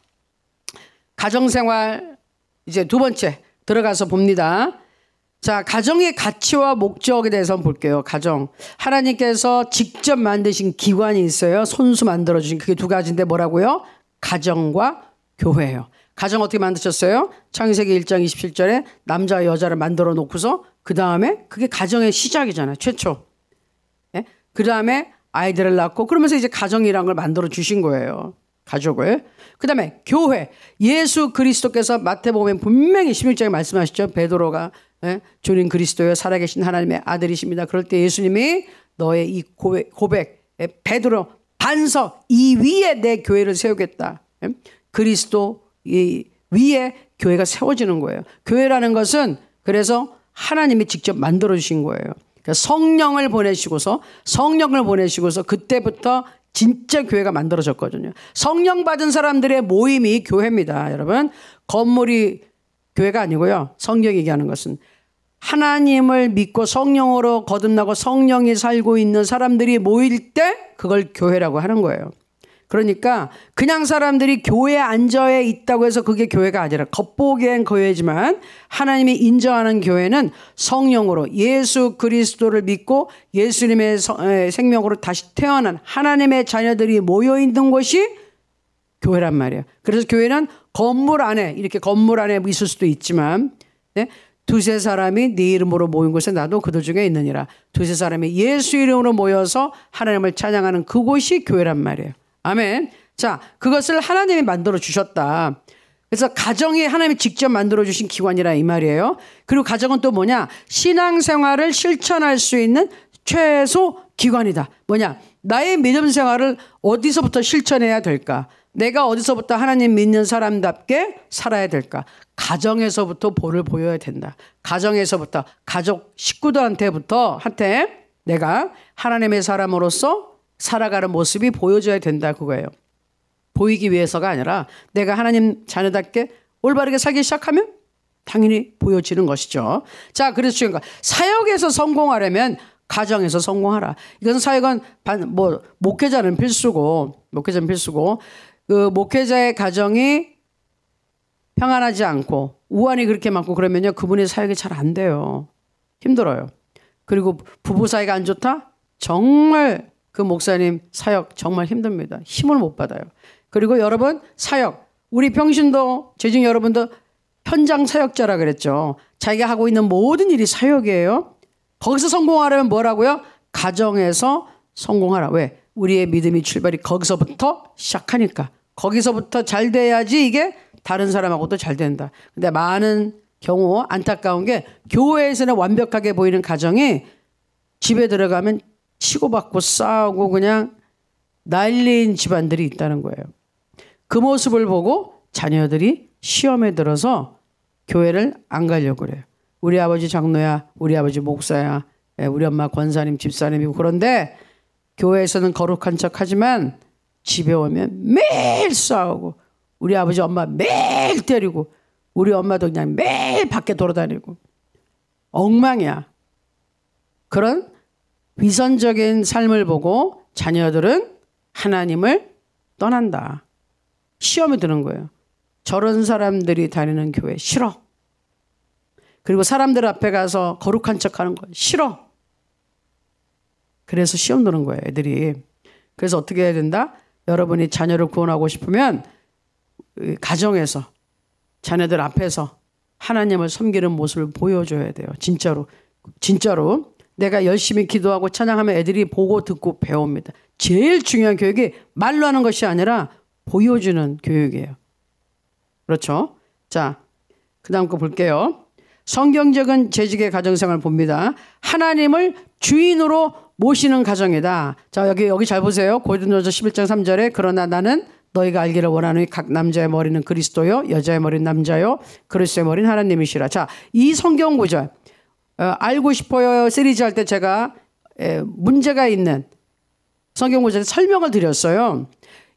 가정생활 이제 두 번째 들어가서 봅니다. 자, 가정의 가치와 목적에 대해서 한번 볼게요. 가정. 하나님께서 직접 만드신 기관이 있어요. 손수 만들어주신 그게 두 가지인데 뭐라고요? 가정과 교회예요. 가정 어떻게 만드셨어요? 창세기 1장 27절에 남자와 여자를 만들어 놓고서 그 다음에 그게 가정의 시작이잖아요. 최초. 예? 그 다음에 아이들을 낳고 그러면서 이제 가정이라는 걸 만들어 주신 거예요. 가족을. 그 다음에 교회. 예수 그리스도께서 마태복음에 분명히 16장에 말씀하시죠. 베드로가 주님 그리스도여 살아계신 하나님의 아들이십니다. 그럴 때 예수님이 너의 이 고백 베드로 반석 이 위에 내 교회를 세우겠다. 그리스도 이 위에 교회가 세워지는 거예요. 교회라는 것은 그래서 하나님이 직접 만들어 주신 거예요. 그러니까 성령을 보내시고서 그때부터 진짜 교회가 만들어졌거든요. 성령 받은 사람들의 모임이 교회입니다. 여러분, 건물이 교회가 아니고요. 성경이 얘기하는 것은 하나님을 믿고 성령으로 거듭나고 성령이 살고 있는 사람들이 모일 때 그걸 교회라고 하는 거예요. 그러니까 그냥 사람들이 교회에 앉아 있다고 해서 그게 교회가 아니라 겉보기엔 교회지만 하나님이 인정하는 교회는 성령으로 예수 그리스도를 믿고 예수님의 생명으로 다시 태어난 하나님의 자녀들이 모여 있는 곳이 교회란 말이에요. 그래서 교회는 건물 안에, 이렇게 건물 안에 있을 수도 있지만, 네? 두세 사람이 네 이름으로 모인 곳에 나도 그들 중에 있느니라. 두세 사람이 예수 이름으로 모여서 하나님을 찬양하는 그곳이 교회란 말이에요. 아멘. 자, 그것을 하나님이 만들어 주셨다. 그래서 가정이 하나님이 직접 만들어 주신 기관이라 이 말이에요. 그리고 가정은 또 뭐냐? 신앙생활을 실천할 수 있는 최소 기관이다. 뭐냐? 나의 믿음 생활을 어디서부터 실천해야 될까? 내가 어디서부터 하나님 믿는 사람답게 살아야 될까? 가정에서부터 볼을 보여야 된다. 가정에서부터, 가족 식구들한테부터 내가 하나님의 사람으로서 살아가는 모습이 보여져야 된다 그거예요. 보이기 위해서가 아니라 내가 하나님 자녀답게 올바르게 살기 시작하면 당연히 보여지는 것이죠. 자, 그래서 중요한 거, 사역에서 성공하려면 가정에서 성공하라. 이건 사역은 목회자는 필수고 그 목회자의 가정이 평안하지 않고 우환이 그렇게 많고 그러면요, 그분의 사역이 잘 안 돼요. 힘들어요. 그리고 부부 사이가 안 좋다? 정말 그 목사님 사역 정말 힘듭니다. 힘을 못 받아요. 그리고 여러분 사역, 우리 평신도 재중 여러분도 현장 사역자라 그랬죠. 자기가 하고 있는 모든 일이 사역이에요. 거기서 성공하려면 뭐라고요? 가정에서 성공하라. 왜? 우리의 믿음이 출발이 거기서부터 시작하니까. 거기서부터 잘 돼야지 이게 다른 사람하고도 잘 된다. 근데 많은 경우 안타까운 게 교회에서는 완벽하게 보이는 가정이 집에 들어가면 치고받고 싸우고 그냥 난리인 집안들이 있다는 거예요. 그 모습을 보고 자녀들이 시험에 들어서 교회를 안 가려고 그래요. 우리 아버지 장로야, 우리 아버지 목사야, 우리 엄마 권사님, 집사님이고 그런데 교회에서는 거룩한 척하지만 집에 오면 매일 싸우고 우리 아버지 엄마 매일 때리고 우리 엄마도 그냥 매일 밖에 돌아다니고 엉망이야. 그런 위선적인 삶을 보고 자녀들은 하나님을 떠난다. 시험에 드는 거예요. 저런 사람들이 다니는 교회 싫어. 그리고 사람들 앞에 가서 거룩한 척하는 거 싫어. 그래서 시험 드는 거예요, 애들이. 그래서 어떻게 해야 된다? 여러분이 자녀를 구원하고 싶으면 가정에서 자녀들 앞에서 하나님을 섬기는 모습을 보여줘야 돼요. 진짜로 내가 열심히 기도하고 찬양하면 애들이 보고 듣고 배웁니다. 제일 중요한 교육이 말로 하는 것이 아니라 보여주는 교육이에요. 그렇죠? 자, 그 다음 거 볼게요. 성경적인 재직의 가정생활을 봅니다. 하나님을 주인으로 모시는 가정이다. 자, 여기 잘 보세요. 고린도전서 11장 3절에 그러나 나는 너희가 알기를 원하노니 각 남자의 머리는 그리스도요 여자의 머리는 남자요 그리스도의 머리는 하나님이시라. 자, 이 성경 구절 알고 싶어요 시리즈 할 때 제가 문제가 있는 성경 구절에 설명을 드렸어요.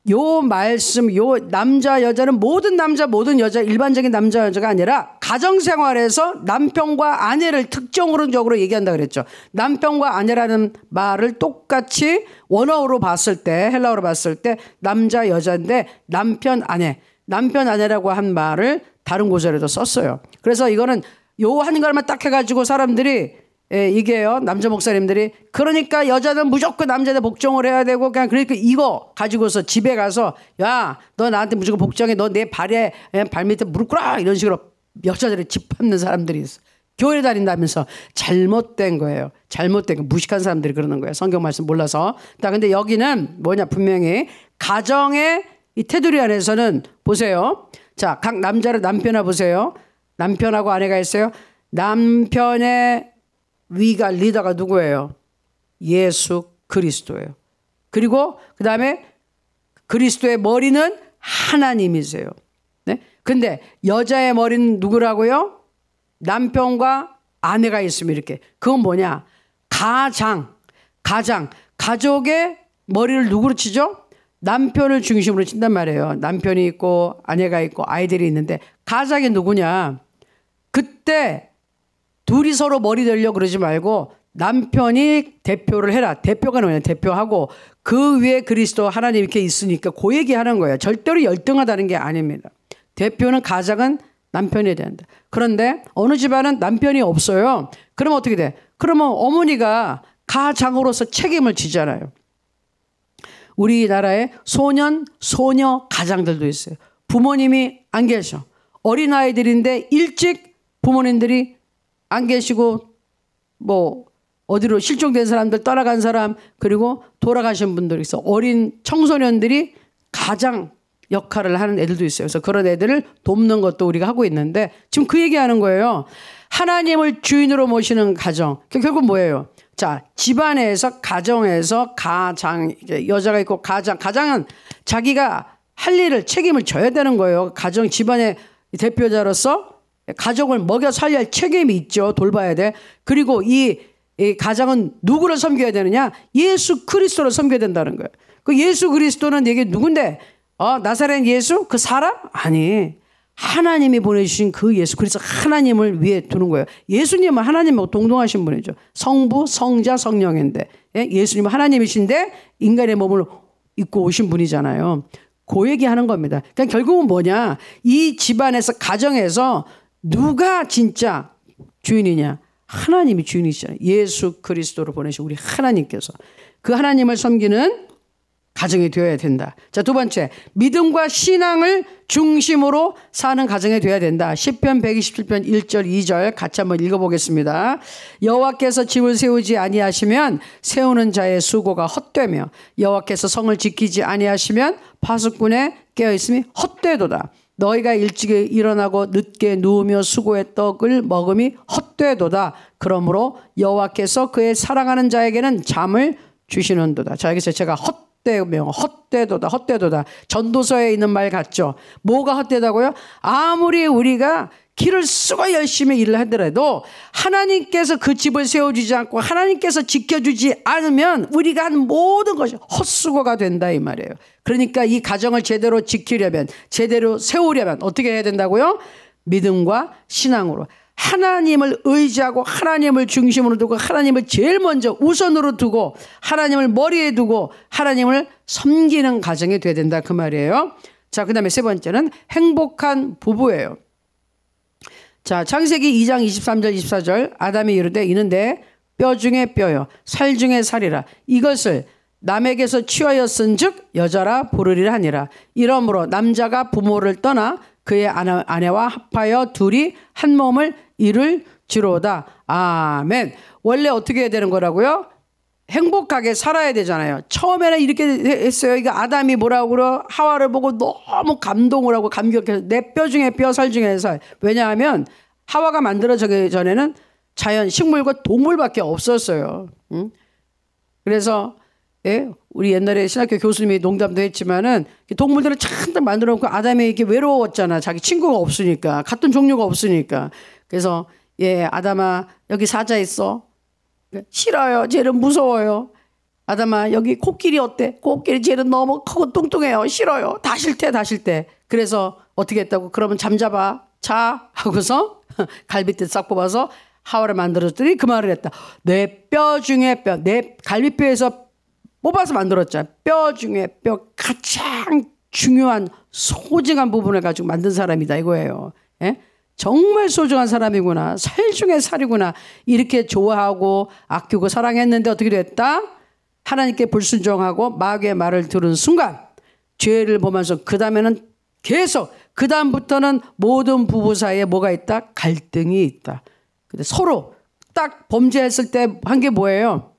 요 말씀, 요 남자 여자는 모든 남자 모든 여자 일반적인 남자 여자가 아니라 가정생활에서 남편과 아내를 특정적으로 얘기한다 그랬죠. 남편과 아내라는 말을 똑같이 원어로 봤을 때 헬라어로 봤을 때 남자 여자인데 남편 아내라고 한 말을 다른 구절에도 썼어요. 그래서 이거는 요 한 가지만 딱 해가지고 사람들이 이게요, 남자 목사님들이 그러니까 여자는 무조건 남자한테 복종을 해야 되고 그냥 그러니까 이거 가지고서 집에 가서 야, 너 나한테 무조건 복종해, 너 내 발에 발밑에 무릎 꿇어 이런 식으로 여자들이 짓밟는 사람들이 있어. 교회 다닌다면서 잘못된 거예요. 잘못된 거, 무식한 사람들이 그러는 거예요. 성경 말씀 몰라서. 근데 여기는 뭐냐, 분명히 가정의 이 테두리 안에서는 보세요. 자, 각 남자를 남편아 보세요. 남편하고 아내가 있어요. 남편의 위가 리더가 누구예요? 예수 그리스도예요. 그리고 그 다음에 그리스도의 머리는 하나님이세요. 네? 근데 여자의 머리는 누구라고요? 남편과 아내가 있으면 이렇게. 그건 뭐냐? 가족의 머리를 누구로 치죠? 남편을 중심으로 친단 말이에요. 남편이 있고 아내가 있고 아이들이 있는데 가장이 누구냐? 그때 둘이 서로 머리 들려고 그러지 말고 남편이 대표를 해라. 대표가 뭐냐? 대표하고 그 위에 그리스도 하나님 이렇게 있으니까 그 얘기하는 거예요. 절대로 열등하다는 게 아닙니다. 대표는 가장은 남편이 된다. 그런데 어느 집안은 남편이 없어요. 그러면 어떻게 돼? 그러면 어머니가 가장으로서 책임을 지잖아요. 우리나라에 소녀 가장들도 있어요. 부모님이 안 계셔. 어린아이들인데 일찍 부모님들이 안 계시고 뭐 어디로 실종된 사람들, 떠나간 사람, 그리고 돌아가신 분들이 있어. 어린 청소년들이 가장 역할을 하는 애들도 있어요. 그래서 그런 애들을 돕는 것도 우리가 하고 있는데 지금 그 얘기하는 거예요. 하나님을 주인으로 모시는 가정. 결국 뭐예요? 자, 집안에서, 가정에서 가장, 이제 여자가 있고 가장은 자기가 할 일을, 책임을 져야 되는 거예요. 가정, 집안의 대표자로서 가족을 먹여 살려야 할 책임이 있죠. 돌봐야 돼. 그리고 이 가정은 누구를 섬겨야 되느냐? 예수 그리스도를 섬겨야 된다는 거예요. 그 예수 그리스도는 이게 누군데? 나사렛 예수? 그 사람? 아니, 하나님이 보내주신 그 예수 그리스도 하나님을 위해 두는 거예요. 예수님은 하나님하고 동등하신 분이죠. 성부, 성자, 성령인데 예수님은 하나님이신데 인간의 몸을 입고 오신 분이잖아요. 그 얘기하는 겁니다. 그러니까 결국은 뭐냐? 이 집안에서, 가정에서 누가 진짜 주인이냐? 하나님이 주인이시잖아요. 예수 그리스도를 보내신 우리 하나님께서. 그 하나님을 섬기는 가정이 되어야 된다. 자, 두 번째, 믿음과 신앙을 중심으로 사는 가정이 되어야 된다. 시편 127편 1절 2절 같이 한번 읽어보겠습니다. 여호와께서 집을 세우지 아니하시면 세우는 자의 수고가 헛되며 여호와께서 성을 지키지 아니하시면 파수꾼의 깨어있음이 헛되도다. 너희가 일찍 일어나고 늦게 누우며 수고의 떡을 먹음이 헛되도다. 그러므로 여호와께서 그의 사랑하는 자에게는 잠을 주시는도다. 자, 여기서 제가 헛되도다. 전도서에 있는 말 같죠. 뭐가 헛되다고요? 아무리 우리가 길을 쓰고 열심히 일을 하더라도 하나님께서 그 집을 세워주지 않고 하나님께서 지켜주지 않으면 우리가 한 모든 것이 헛수고가 된다 이 말이에요. 그러니까 이 가정을 제대로 지키려면, 제대로 세우려면 어떻게 해야 된다고요? 믿음과 신앙으로. 하나님을 의지하고 하나님을 중심으로 두고 하나님을 제일 먼저 우선으로 두고 하나님을 머리에 두고 하나님을 섬기는 가정이 돼야 된다 그 말이에요. 자, 그 다음에 세 번째는 행복한 부부예요. 자, 창세기 2장 23절 24절 아담이 이르되 이는데 뼈 중에 뼈요 살 중에 살이라 이것을 남에게서 취하였은즉 여자라 부르리라 하니라. 이러므로 남자가 부모를 떠나 그의 아내와 합하여 둘이 한 몸을 이룰지로다. 아멘. 원래 어떻게 해야 되는 거라고요? 행복하게 살아야 되잖아요. 처음에는 이렇게 했어요. 이거 아담이 뭐라고 그러? 하와를 보고 너무 감동을 하고 감격해서 내 뼈 중에 뼈, 살 중에 살. 왜냐하면 하와가 만들어지기 전에는 자연, 식물과 동물밖에 없었어요. 그래서 우리 옛날에 신학교 교수님이 농담도 했지만은 동물들을 잔뜩 만들어 놓고 아담이 이렇게 외로웠잖아. 자기 친구가 없으니까. 같은 종류가 없으니까. 그래서 아담아 여기 사자 있어. 싫어요. 쟤는 무서워요. 아담아 여기 코끼리 어때? 코끼리 쟤는 너무 크고 뚱뚱해요. 싫어요. 다 싫대. 그래서 어떻게 했다고? 그러면 잠자봐. 자 하고서 갈비뼈 싹 뽑아서 하와를 만들었더니 그 말을 했다. 내 뼈 중에 뼈, 내 갈비뼈에서 뽑아서 만들었잖아. 뼈 중에 뼈 가장 중요한 소중한 부분을 가지고 만든 사람이다 이거예요. 정말 소중한 사람이구나. 살 중에 살이구나. 이렇게 좋아하고 아끼고 사랑했는데 어떻게 됐다? 하나님께 불순종하고 마귀의 말을 들은 순간 죄를 보면서 그 다음에는 계속 그 다음부터는 모든 부부 사이에 뭐가 있다? 갈등이 있다. 근데 서로 딱 범죄했을 때 한 게 뭐예요?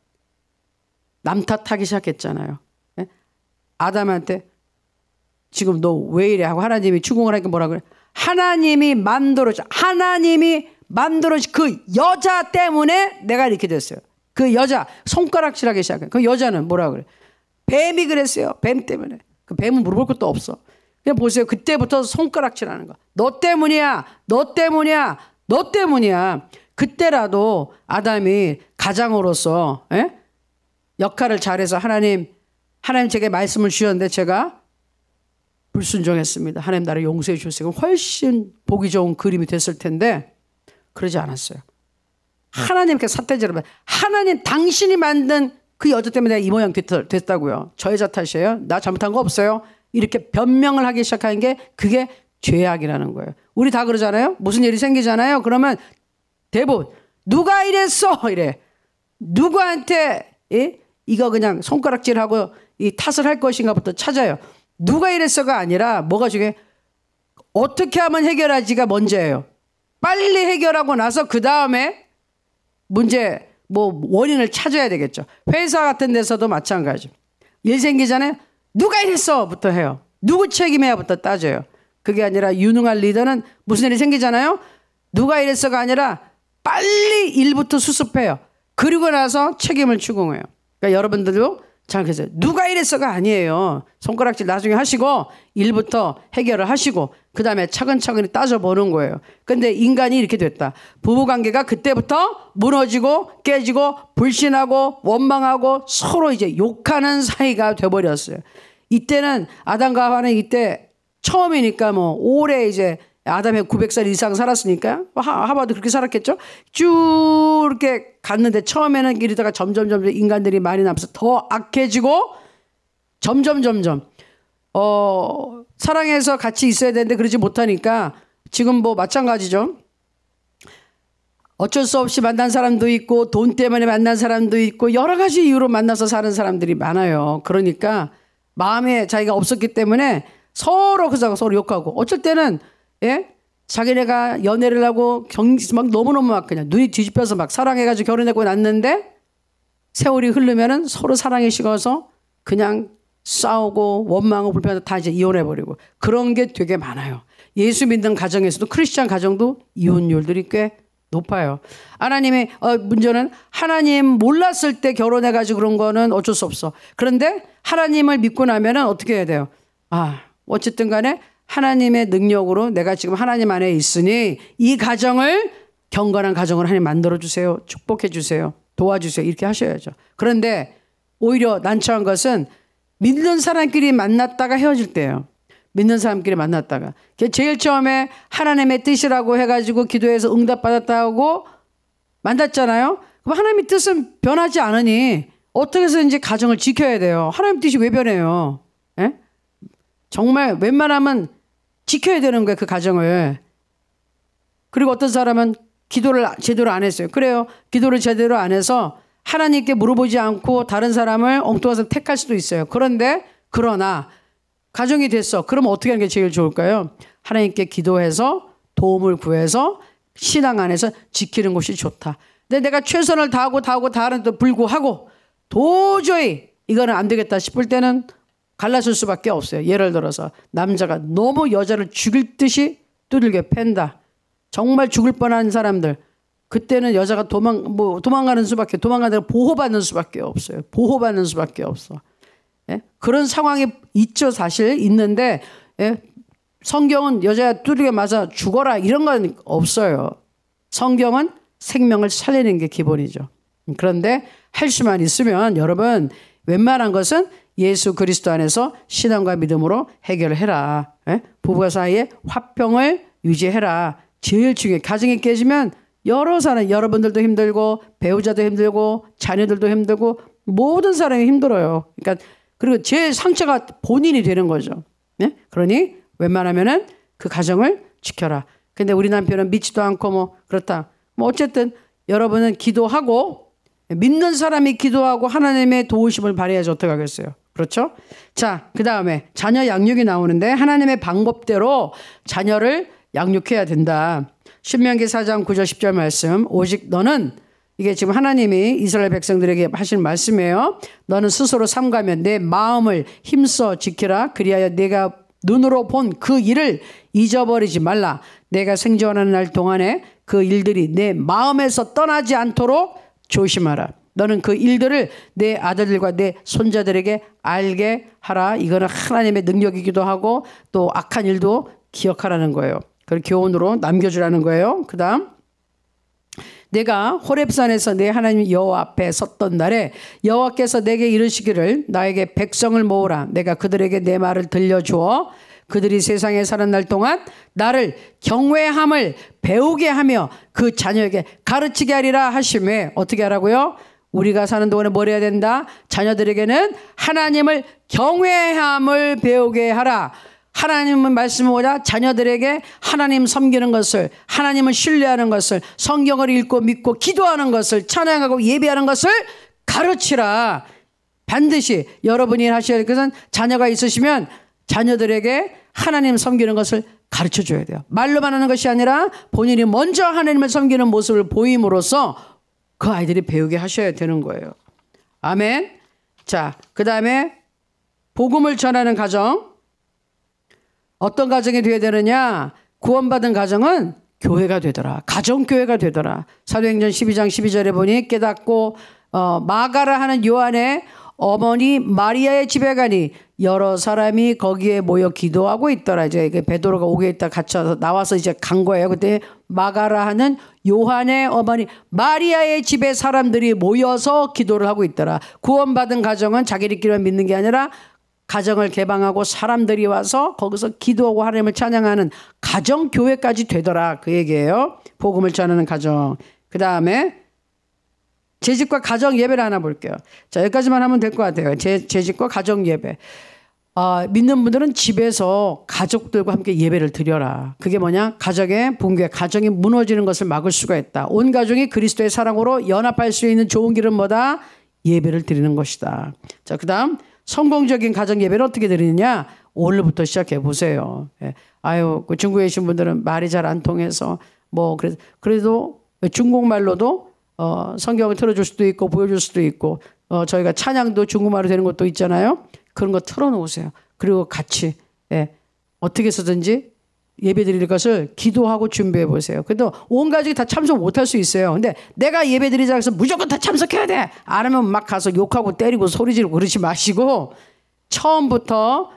남 탓하기 시작했잖아요. 아담한테 지금 너 왜 이래 하고 하나님이 추궁을 하니까 뭐라 그래? 하나님이 만들어준 그 여자 때문에 내가 이렇게 됐어요. 그 여자 손가락질하기 시작해. 그 여자는 뭐라 그래? 뱀이 그랬어요. 뱀 때문에. 그 뱀은 물어볼 것도 없어. 그냥 보세요. 그때부터 손가락질하는 거. 너 때문이야. 그때라도 아담이 가장으로서 역할을 잘해서 하나님 제게 말씀을 주셨는데 제가 불순종했습니다. 하나님 나를 용서해 주셨어요. 훨씬 보기 좋은 그림이 됐을 텐데 그러지 않았어요. 하나님께 삿대질을 하나님 당신이 만든 그 여자 때문에 내가 이 모양 됐다고요. 저 여자 탓이에요. 나 잘못한 거 없어요. 이렇게 변명을 하기 시작하는 게 그게 죄악이라는 거예요. 우리 다 그러잖아요. 무슨 일이 생기잖아요. 그러면 대부분 누가 이랬어 이래. 누구한테 이거 그냥 손가락질하고 이 탓을 할 것인가부터 찾아요. 누가 이랬어가 아니라 뭐가 중요해? 어떻게 하면 해결하지가 먼저예요. 빨리 해결하고 나서 그 다음에 문제 원인을 찾아야 되겠죠. 회사 같은 데서도 마찬가지. 일 생기기 전에 누가 이랬어부터 해요. 누구 책임이야부터 따져요. 그게 아니라 유능한 리더는 무슨 일이 생기잖아요. 누가 이랬어가 아니라 빨리 일부터 수습해요. 그리고 나서 책임을 추궁해요. 그러니까 여러분들도 잘 그래서 누가 이랬어가 아니에요. 손가락질 나중에 하시고 일부터 해결을 하시고 그 다음에 차근차근히 따져보는 거예요. 근데 인간이 이렇게 됐다. 부부관계가 그때부터 무너지고 깨지고 불신하고 원망하고 서로 이제 욕하는 사이가 돼버렸어요. 이때는 아담과 하와는 이때 처음이니까 오래 이제 아담이 900살 이상 살았으니까 하와도 그렇게 살았겠죠. 쭉 이렇게 갔는데 처음에는 이러다가 점점 인간들이 많이 남아서 더 악해지고 점점 사랑해서 같이 있어야 되는데 그러지 못하니까 지금 마찬가지죠. 어쩔 수 없이 만난 사람도 있고 돈 때문에 만난 사람도 있고 여러 가지 이유로 만나서 사는 사람들이 많아요. 그러니까 마음에 자기가 없었기 때문에 서로 욕하고 어쩔 때는 자기네가 연애를 하고 막 너무너무 막 그냥 눈이 뒤집혀서 막 사랑해가지고 결혼하고 났는데 세월이 흐르면은 서로 사랑이 식어서 그냥 싸우고 원망하고 불편하고 다 이제 이혼해버리고 그런 게 되게 많아요. 예수 믿는 가정에서도 크리스찬 가정도 이혼율들이 꽤 높아요. 하나님의 문제는 하나님 몰랐을 때 결혼해가지고 그런 거는 어쩔 수 없어. 그런데 하나님을 믿고 나면은 어떻게 해야 돼요? 어쨌든 간에 하나님의 능력으로 내가 지금 하나님 안에 있으니 이 가정을 경건한 가정을 하나님 만들어주세요. 축복해주세요. 도와주세요. 이렇게 하셔야죠. 그런데 오히려 난처한 것은 믿는 사람끼리 만났다가 헤어질 때예요. 믿는 사람끼리 만났다가. 제일 처음에 하나님의 뜻이라고 해가지고 기도해서 응답받았다고 만났잖아요. 그럼 하나님의 뜻은 변하지 않으니 어떻게 해서든지 가정을 지켜야 돼요. 하나님 뜻이 왜 변해요? 정말 웬만하면 지켜야 되는 거예요. 그 가정을. 그리고 어떤 사람은 기도를 제대로 안 했어요. 그래요. 기도를 제대로 안 해서 하나님께 물어보지 않고 다른 사람을 엉뚱한 사람 택할 수도 있어요. 그러나 가정이 됐어. 그러면 어떻게 하는 게 제일 좋을까요? 하나님께 기도해서 도움을 구해서 신앙 안에서 지키는 것이 좋다. 근데 내가 최선을 다하는데도 불구하고 도저히 이거는 안 되겠다 싶을 때는 갈라설 수밖에 없어요. 예를 들어서 남자가 너무 여자를 죽일 듯이 두들겨 팬다. 정말 죽을 뻔한 사람들. 그때는 여자가 도망가는 수밖에, 도망가다가 보호받는 수밖에 없어요. 보호받는 수밖에 없어. 그런 상황이 있죠. 사실 있는데 성경은 여자 두들겨 맞아 죽어라 이런 건 없어요. 성경은 생명을 살리는 게 기본이죠. 그런데 할 수만 있으면 여러분 웬만한 것은 예수 그리스도 안에서 신앙과 믿음으로 해결해라. 부부가 사이에 화평을 유지해라. 제일 중요해. 가정이 깨지면 여러 사람, 여러분들도 힘들고 배우자도 힘들고 자녀들도 힘들고 모든 사람이 힘들어요. 그러니까 그리고 제일 상처가 본인이 되는 거죠. 그러니 웬만하면은 그 가정을 지켜라. 근데 우리 남편은 믿지도 않고 그렇다. 어쨌든 여러분은 기도하고 믿는 사람이 기도하고 하나님의 도우심을 발휘해야지 어떻게 하겠어요. 그렇죠? 자, 그 다음에 자녀 양육이 나오는데 하나님의 방법대로 자녀를 양육해야 된다. 신명기 4장 9절 10절 말씀. 오직 너는 이게 지금 하나님이 이스라엘 백성들에게 하신 말씀이에요. 너는 스스로 삼가며 내 마음을 힘써 지키라. 그리하여 내가 눈으로 본 그 일을 잊어버리지 말라. 내가 생존하는 날 동안에 그 일들이 내 마음에서 떠나지 않도록 조심하라. 너는 그 일들을 내 아들들과 내 손자들에게 알게 하라. 이거는 하나님의 능력이기도 하고 또 악한 일도 기억하라는 거예요. 그걸 교훈으로 남겨주라는 거예요. 그 다음 내가 호렙산에서 내 하나님 여호와 앞에 섰던 날에 여호와께서 내게 이르시기를 나에게 백성을 모으라. 내가 그들에게 내 말을 들려주어 그들이 세상에 사는 날 동안 나를 경외함을 배우게 하며 그 자녀에게 가르치게 하리라 하시매 어떻게 하라고요? 우리가 사는 동안에 뭘 해야 된다? 자녀들에게는 하나님을 경외함을 배우게 하라. 하나님의 말씀을 보자 자녀들에게 하나님 섬기는 것을, 하나님을 신뢰하는 것을, 성경을 읽고 믿고 기도하는 것을, 찬양하고 예배하는 것을 가르치라. 반드시 여러분이 하셔야 할 것은 자녀가 있으시면 자녀들에게 하나님 섬기는 것을 가르쳐줘야 돼요. 말로만 하는 것이 아니라 본인이 먼저 하나님을 섬기는 모습을 보임으로써 그 아이들이 배우게 하셔야 되는 거예요. 아멘. 자, 그 다음에 복음을 전하는 가정. 어떤 가정이 되어야 되느냐? 구원받은 가정은 교회가 되더라. 가정교회가 되더라. 사도행전 12장 12절에 보니 깨닫고 마가라 하는 요한의 어머니 마리아의 집에 가니 여러 사람이 거기에 모여 기도하고 있더라. 이제 베드로가 오게 있다 갇혀서 나와서 이제 간 거예요. 그때 마가라 하는 요한의 어머니 마리아의 집에 사람들이 모여서 기도를 하고 있더라. 구원받은 가정은 자기들끼리만 믿는 게 아니라 가정을 개방하고 사람들이 와서 거기서 기도하고 하나님을 찬양하는 가정교회까지 되더라. 그 얘기예요. 복음을 전하는 가정. 그 다음에 재직과 가정 예배를 하나 볼게요. 자, 여기까지만 하면 될 것 같아요. 재직과 가정 예배. 믿는 분들은 집에서 가족들과 함께 예배를 드려라. 그게 뭐냐? 가정의 붕괴, 가정이 무너지는 것을 막을 수가 있다. 온 가족이 그리스도의 사랑으로 연합할 수 있는 좋은 길은 뭐다? 예배를 드리는 것이다. 자, 그 다음 성공적인 가정 예배를 어떻게 드리느냐? 오늘부터 시작해 보세요. 아유, 그 중국에 계신 분들은 말이 잘 안 통해서 그래도 중국말로도 성경을 틀어줄 수도 있고 보여줄 수도 있고 저희가 찬양도 중국말로 되는 것도 있잖아요. 그런 거 틀어놓으세요. 그리고 같이 어떻게 해서든지 예배 드릴 것을 기도하고 준비해 보세요. 그래도 온 가족이 다 참석 못할 수 있어요. 근데 내가 예배 드리자 해서 무조건 다 참석해야 돼. 안 하면 막 가서 욕하고 때리고 소리 지르고 그러지 마시고 처음부터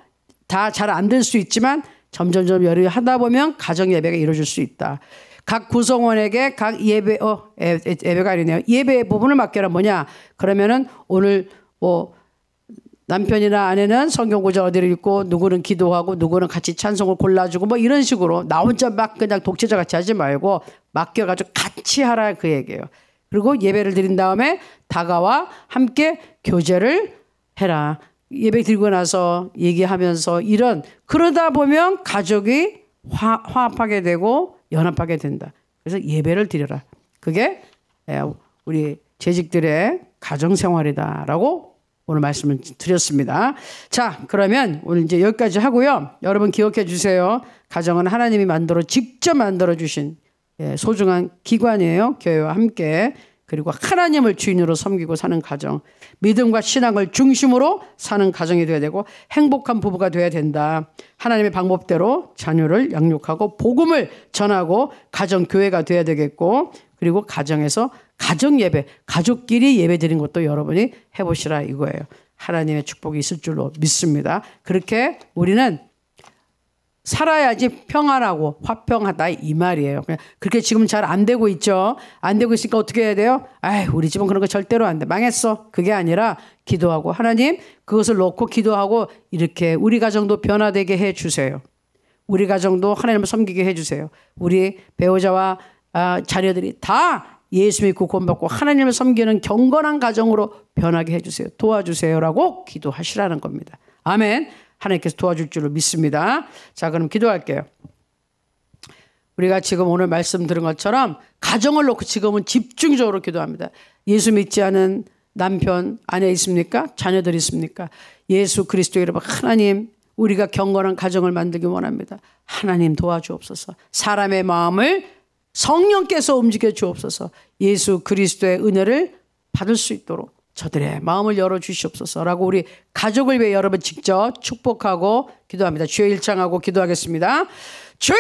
다 잘 안 될 수 있지만 점점점 열이 하다 보면 가정 예배가 이루어질 수 있다. 각 구성원에게 각 예배가 아니네요. 예배 부분을 맡겨라. 뭐냐? 그러면은 오늘 남편이나 아내는 성경 구절 어디를 읽고 누구는 기도하고 누구는 같이 찬송을 골라주고 이런 식으로 나 혼자 막 그냥 독재자 같이 하지 말고 맡겨가지고 같이 하라 그 얘기예요. 그리고 예배를 드린 다음에 다가와 함께 교제를 해라. 예배 드리고 나서 얘기하면서 그러다 보면 가족이 화합하게 되고 연합하게 된다. 그래서 예배를 드려라. 그게 우리 재직들의 가정생활이다라고 오늘 말씀을 드렸습니다. 자, 그러면 오늘 이제 여기까지 하고요. 여러분 기억해 주세요. 가정은 하나님이 직접 만들어 주신 소중한 기관이에요. 교회와 함께. 그리고 하나님을 주인으로 섬기고 사는 가정. 믿음과 신앙을 중심으로 사는 가정이 되어야 되고 행복한 부부가 되어야 된다. 하나님의 방법대로 자녀를 양육하고 복음을 전하고 가정교회가 되어야 되겠고 그리고 가정에서 가정예배, 가족끼리 예배 드리는 것도 여러분이 해보시라 이거예요. 하나님의 축복이 있을 줄로 믿습니다. 그렇게 우리는 살아야지 평안하고 화평하다 이 말이에요. 그렇게 지금 잘 안 되고 있죠. 안 되고 있으니까 어떻게 해야 돼요? 우리 집은 그런 거 절대로 안 돼. 망했어. 그게 아니라 기도하고 하나님 그것을 놓고 기도하고 이렇게 우리 가정도 변화되게 해주세요. 우리 가정도 하나님을 섬기게 해주세요. 우리 배우자와 자녀들이 다 예수 믿고 구원받고 하나님을 섬기는 경건한 가정으로 변하게 해주세요. 도와주세요라고 기도하시라는 겁니다. 아멘. 하나님께서 도와줄 줄로 믿습니다. 자, 그럼 기도할게요. 우리가 지금 오늘 말씀 들은 것처럼 가정을 놓고 지금은 집중적으로 기도합니다. 예수 믿지 않은 남편, 아내 있습니까? 자녀들 있습니까? 예수 그리스도 이름 하나님 우리가 경건한 가정을 만들기 원합니다. 하나님 도와주옵소서. 사람의 마음을 성령께서 움직여 주옵소서. 예수 그리스도의 은혜를 받을 수 있도록 저들의 마음을 열어주시옵소서라고 우리 가족을 위해 여러분 직접 축복하고 기도합니다. 주여 일창하고 기도하겠습니다. 주여!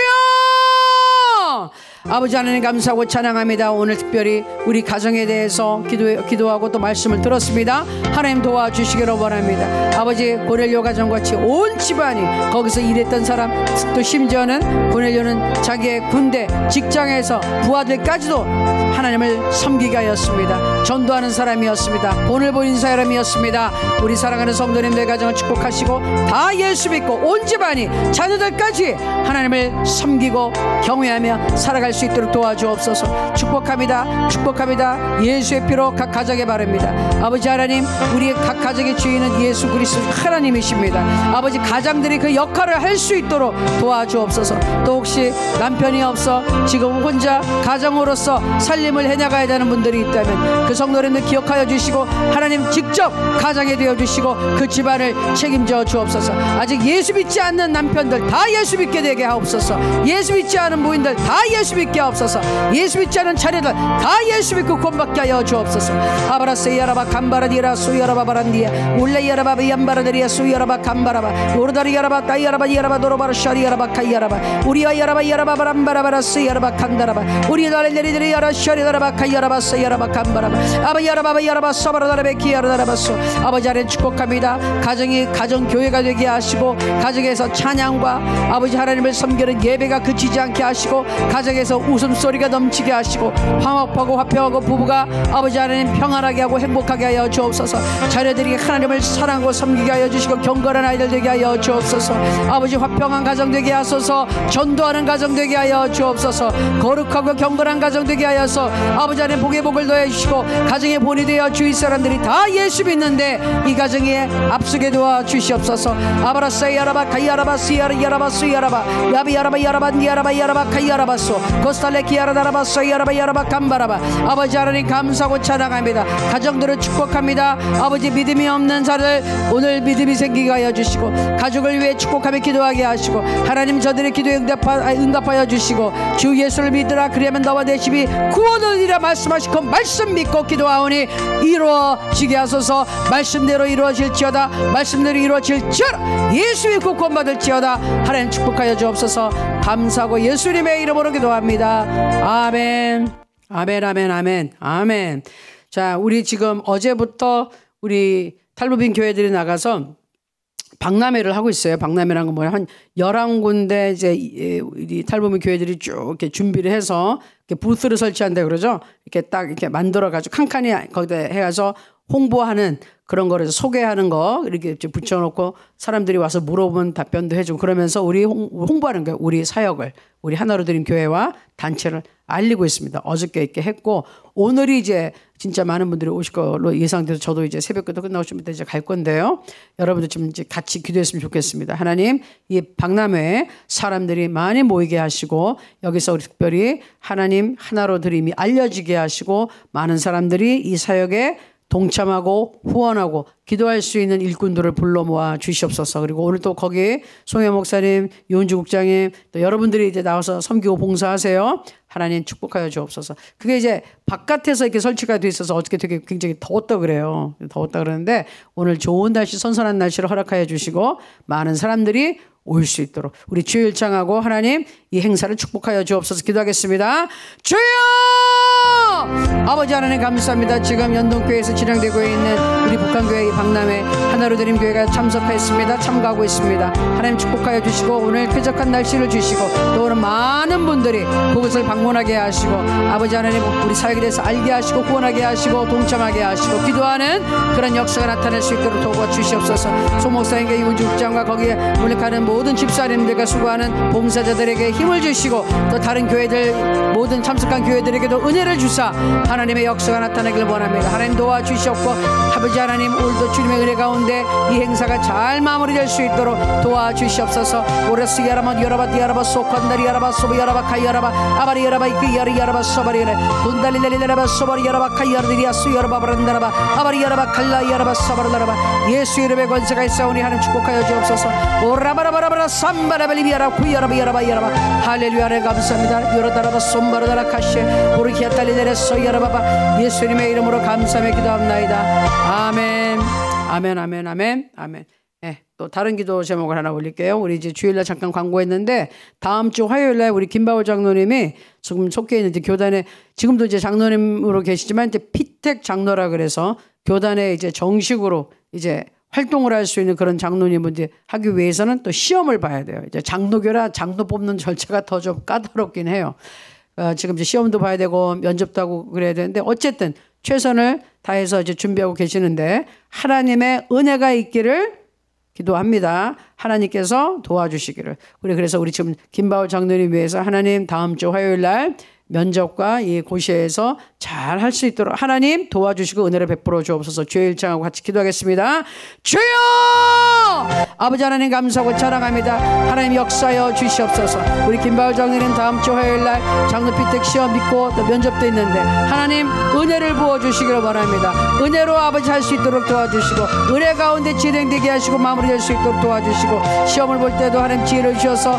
아버지 하나님 감사하고 찬양합니다. 오늘 특별히 우리 가정에 대해서 기도하고 또 말씀을 들었습니다. 하나님 도와주시기를 원합니다. 아버지 고넬료 가정같이 온 집안이 거기서 일했던 사람 또 심지어는 고넬료는 자기의 군대 직장에서 부하들까지도 하나님을 섬기게 하였습니다. 전도하는 사람이었습니다. 본을 보인 사람이었습니다. 우리 사랑하는 성도님들 가정을 축복하시고 다 예수 믿고 온 집안이 자녀들까지 하나님을 섬기고 경외하며 살아갈 일어날 수 있도록 도와주옵소서. 축복합니다. 축복합니다. 예수의 피로 각 가정에 바릅니다. 아버지 하나님, 우리의 각 가정의 주인은 예수 그리스도 하나님이십니다. 아버지, 가장들이 그 역할을 할 수 있도록 도와주옵소서. 또 혹시 남편이 없어 지금 혼자 가정으로서 살림을 해나가야 되는 분들이 있다면 그 성도님들 기억하여 주시고 하나님 직접 가장이 되어 주시고 그 집안을 책임져 주옵소서. 아직 예수 믿지 않는 남편들 다 예수 믿게 되게 하옵소서. 예수 믿지 않은 부인들 다 예수 믿게 하옵소서. 예수 믿지 않은 자녀들 다 예수 믿고 구원받게 하여 주옵소서. 아바라세야라바 감바라디라 수야라바 바란디야 울레야라바 이암바라데리아 수야라바 감바라바 오르다리야라바 따이야라바 야라바 도로바라 샤리야라바 카이야라바 우리야야라바 야라바 바람바라바라 스야라바 칸다라바 우리야라레리데리야라 샤리야라바 카이야라바 스야라바 감바라바 아바야라바 야라바 사바라다라베 키야라다라바소. 아버지 하나님 축복합니다. 가정이 가정교회가 되게 하시고 가정에서 찬양과 아버지 하나님을 섬기는 예배가 그치지 않게 하시고 가정에서 웃음소리가 넘치게 하시고 화목하고 화평하고 부부가 아버지 하나님 평안하게 하고 행복하게 하여 주옵소서. 자녀들이 하나님을 사랑하고 섬기게 하여 주시고 경건한 아이들 되게 하여 주옵소서. 아버지 화평한 가정 되게 하소서. 전도하는 가정 되게 하여 주옵소서. 거룩하고 경건한 가정 되게 하여서 아버지 하나님 복에 복을 더해 주시고 가정의 본이 되어 주위 사람들이 다 예수 믿는데 이 가정에 앞서게 도와 주시옵소서. 아바라사야라바 카이야라바 시야라바 수야라바 야비야라바 야라바 니야라바 야라바 카이야라바소 코스탈레키야라다라바 사야라바 야라바 감바라바. 아버지 하나님 감사하고 찬양합니다. 가정들을 축복합니다. 아버지 믿음이 없는 자들 오늘 믿음이 생기게 하여 주시고 가족을 위해 축복하며 기도하게 하시고 하나님 저들의 기도에 응답하여 주시고 주 예수를 믿으라 그리하면 너와 내 집이 구원하리라 말씀하신 그 말씀 믿고 기도하오니 이루어지게 하소서. 말씀대로 이루어질지어다. 말씀대로 이루어질지어다. 예수 믿고 구원받을지어다. 하나님 축복하여 주옵소서. 감사하고 예수님의 이름으로 기도합니다. 아멘. 아멘 아멘 아멘 아멘. 자, 우리 지금 어제부터 우리 탈북민 교회들이 나가서 박람회를 하고 있어요. 박람회라는 건 뭐야? 한 11군데 이제 우리 탈북민 교회들이 쭉 이렇게 준비를 해서 이렇게 부스를 설치한다 그러죠. 이렇게 딱 이렇게 만들어가지고 칸칸이 거기다 해가서 홍보하는 그런 거를 소개하는 거 이렇게 붙여놓고 사람들이 와서 물어보면 답변도 해주고 그러면서 우리 홍보하는 거예요. 우리 사역을 우리 하나로 드림 교회와 단체를 알리고 있습니다. 어저께 이렇게 했고 오늘이 이제 진짜 많은 분들이 오실 걸로 예상돼서 저도 이제 새벽기도 끝나고 좀 이따 이제 갈 건데요. 여러분들 좀 이제 같이 기도했으면 좋겠습니다. 하나님 이 박람회에 사람들이 많이 모이게 하시고 여기서 우리 특별히 하나님 하나로 드림이 알려지게 하시고 많은 사람들이 이 사역에 동참하고 후원하고 기도할 수 있는 일꾼들을 불러 모아 주시옵소서. 그리고 오늘 또 거기 송혜 목사님, 유은주 국장님 또 여러분들이 이제 나와서 섬기고 봉사하세요. 하나님 축복하여 주옵소서. 그게 이제 바깥에서 이렇게 설치가 돼 있어서 어저께 되게 굉장히 더웠다 그래요. 더웠다 그러는데 오늘 좋은 날씨, 선선한 날씨를 허락하여 주시고 많은 사람들이 올 수 있도록 우리 주일 창하고 하나님 이 행사를 축복하여 주옵소서. 기도하겠습니다. 주여! 아버지 하나님 감사합니다. 지금 연동교회에서 진행되고 있는 우리 북한교회 박람회 하나로 드림 교회가 참석하였습니다. 참가하고 있습니다. 하나님 축복하여 주시고 오늘 쾌적한 날씨를 주시고 또 오늘 많은 분들이 그곳을 방문하게 하시고 아버지 하나님 우리 사역에 대해서 알게 하시고 후원하게 하시고 동참하게 하시고 기도하는 그런 역사가 나타날 수 있도록 도와 주시옵소서. 소 목사님과 이훈주 국장과 거기에 몰락하는 모든 집사님들과 수고하는 봉사자들에게 힘을 주시고 또 다른 교회들 모든 참석한 교회들에게도 은혜를 주사 하나님의 역사가 나타나길 원합니다. 하나님 도와주시옵고 아버지 하나님 오늘도 주님의 은혜 가운데 이 행사가 잘 마무리될 수 있도록 도와주시옵소서. 오레스 야라마 여라바 디아라바 소칸다리 야라바 소비 야라바 카이 야라바 아바리 야라바 이키 야리 야라바 소바리 야라 돈달리달리 야라바 소바리 야라바 카이 야르디야 수 야라바 바란다라바 아바리 야라바 칼라 야라바 사바라라바 예수 이름의 권세가 있사오니 하나님 축복하여 주옵소서. 오라바라바라바라 삼바라발리비야라 구야라바 야라바 야라바 할렐루야. 감사합니다. 요라다라바 솜바라다라 카시에 보르키아탈리데레 소야라바바 예수님의 이름으로 감사하며 기도합나이다. 아멘 아멘 아멘 아멘 아멘. 네, 또 다른 기도 제목을 하나 올릴게요. 우리 이제 주일날 잠깐 광고했는데 다음 주 화요일날 우리 김바울 장로님이 지금 속해 있는 이제 교단에 지금도 이제 장로님으로 계시지만 이제 피택 장로라 그래서 교단에 이제 정식으로 이제 활동을 할 수 있는 그런 장로님을 하기 위해서는 또 시험을 봐야 돼요. 이제 장로교라 장로 뽑는 절차가 더 좀 까다롭긴 해요. 지금 이제 시험도 봐야 되고 면접도 하고 그래야 되는데 어쨌든 최선을 다해서 이제 준비하고 계시는데 하나님의 은혜가 있기를 기도합니다. 하나님께서 도와주시기를. 그래서 우리 지금 김바울 장로님 위해서 하나님 다음 주 화요일 날 면접과 이 고시에서 잘 할 수 있도록 하나님 도와주시고 은혜를 베풀어 주옵소서. 주의 일창하고 같이 기도하겠습니다. 주여! 아버지 하나님 감사하고 자랑합니다. 하나님 역사여 주시옵소서. 우리 김바울 장로님 다음 주 화요일 날 장로 피택 시험 믿고 또 면접도 있는데 하나님 은혜를 부어주시기를 원합니다. 은혜로 아버지 할 수 있도록 도와주시고 은혜 가운데 진행되게 하시고 마무리될 수 있도록 도와주시고 시험을 볼 때도 하나님 지혜를 주셔서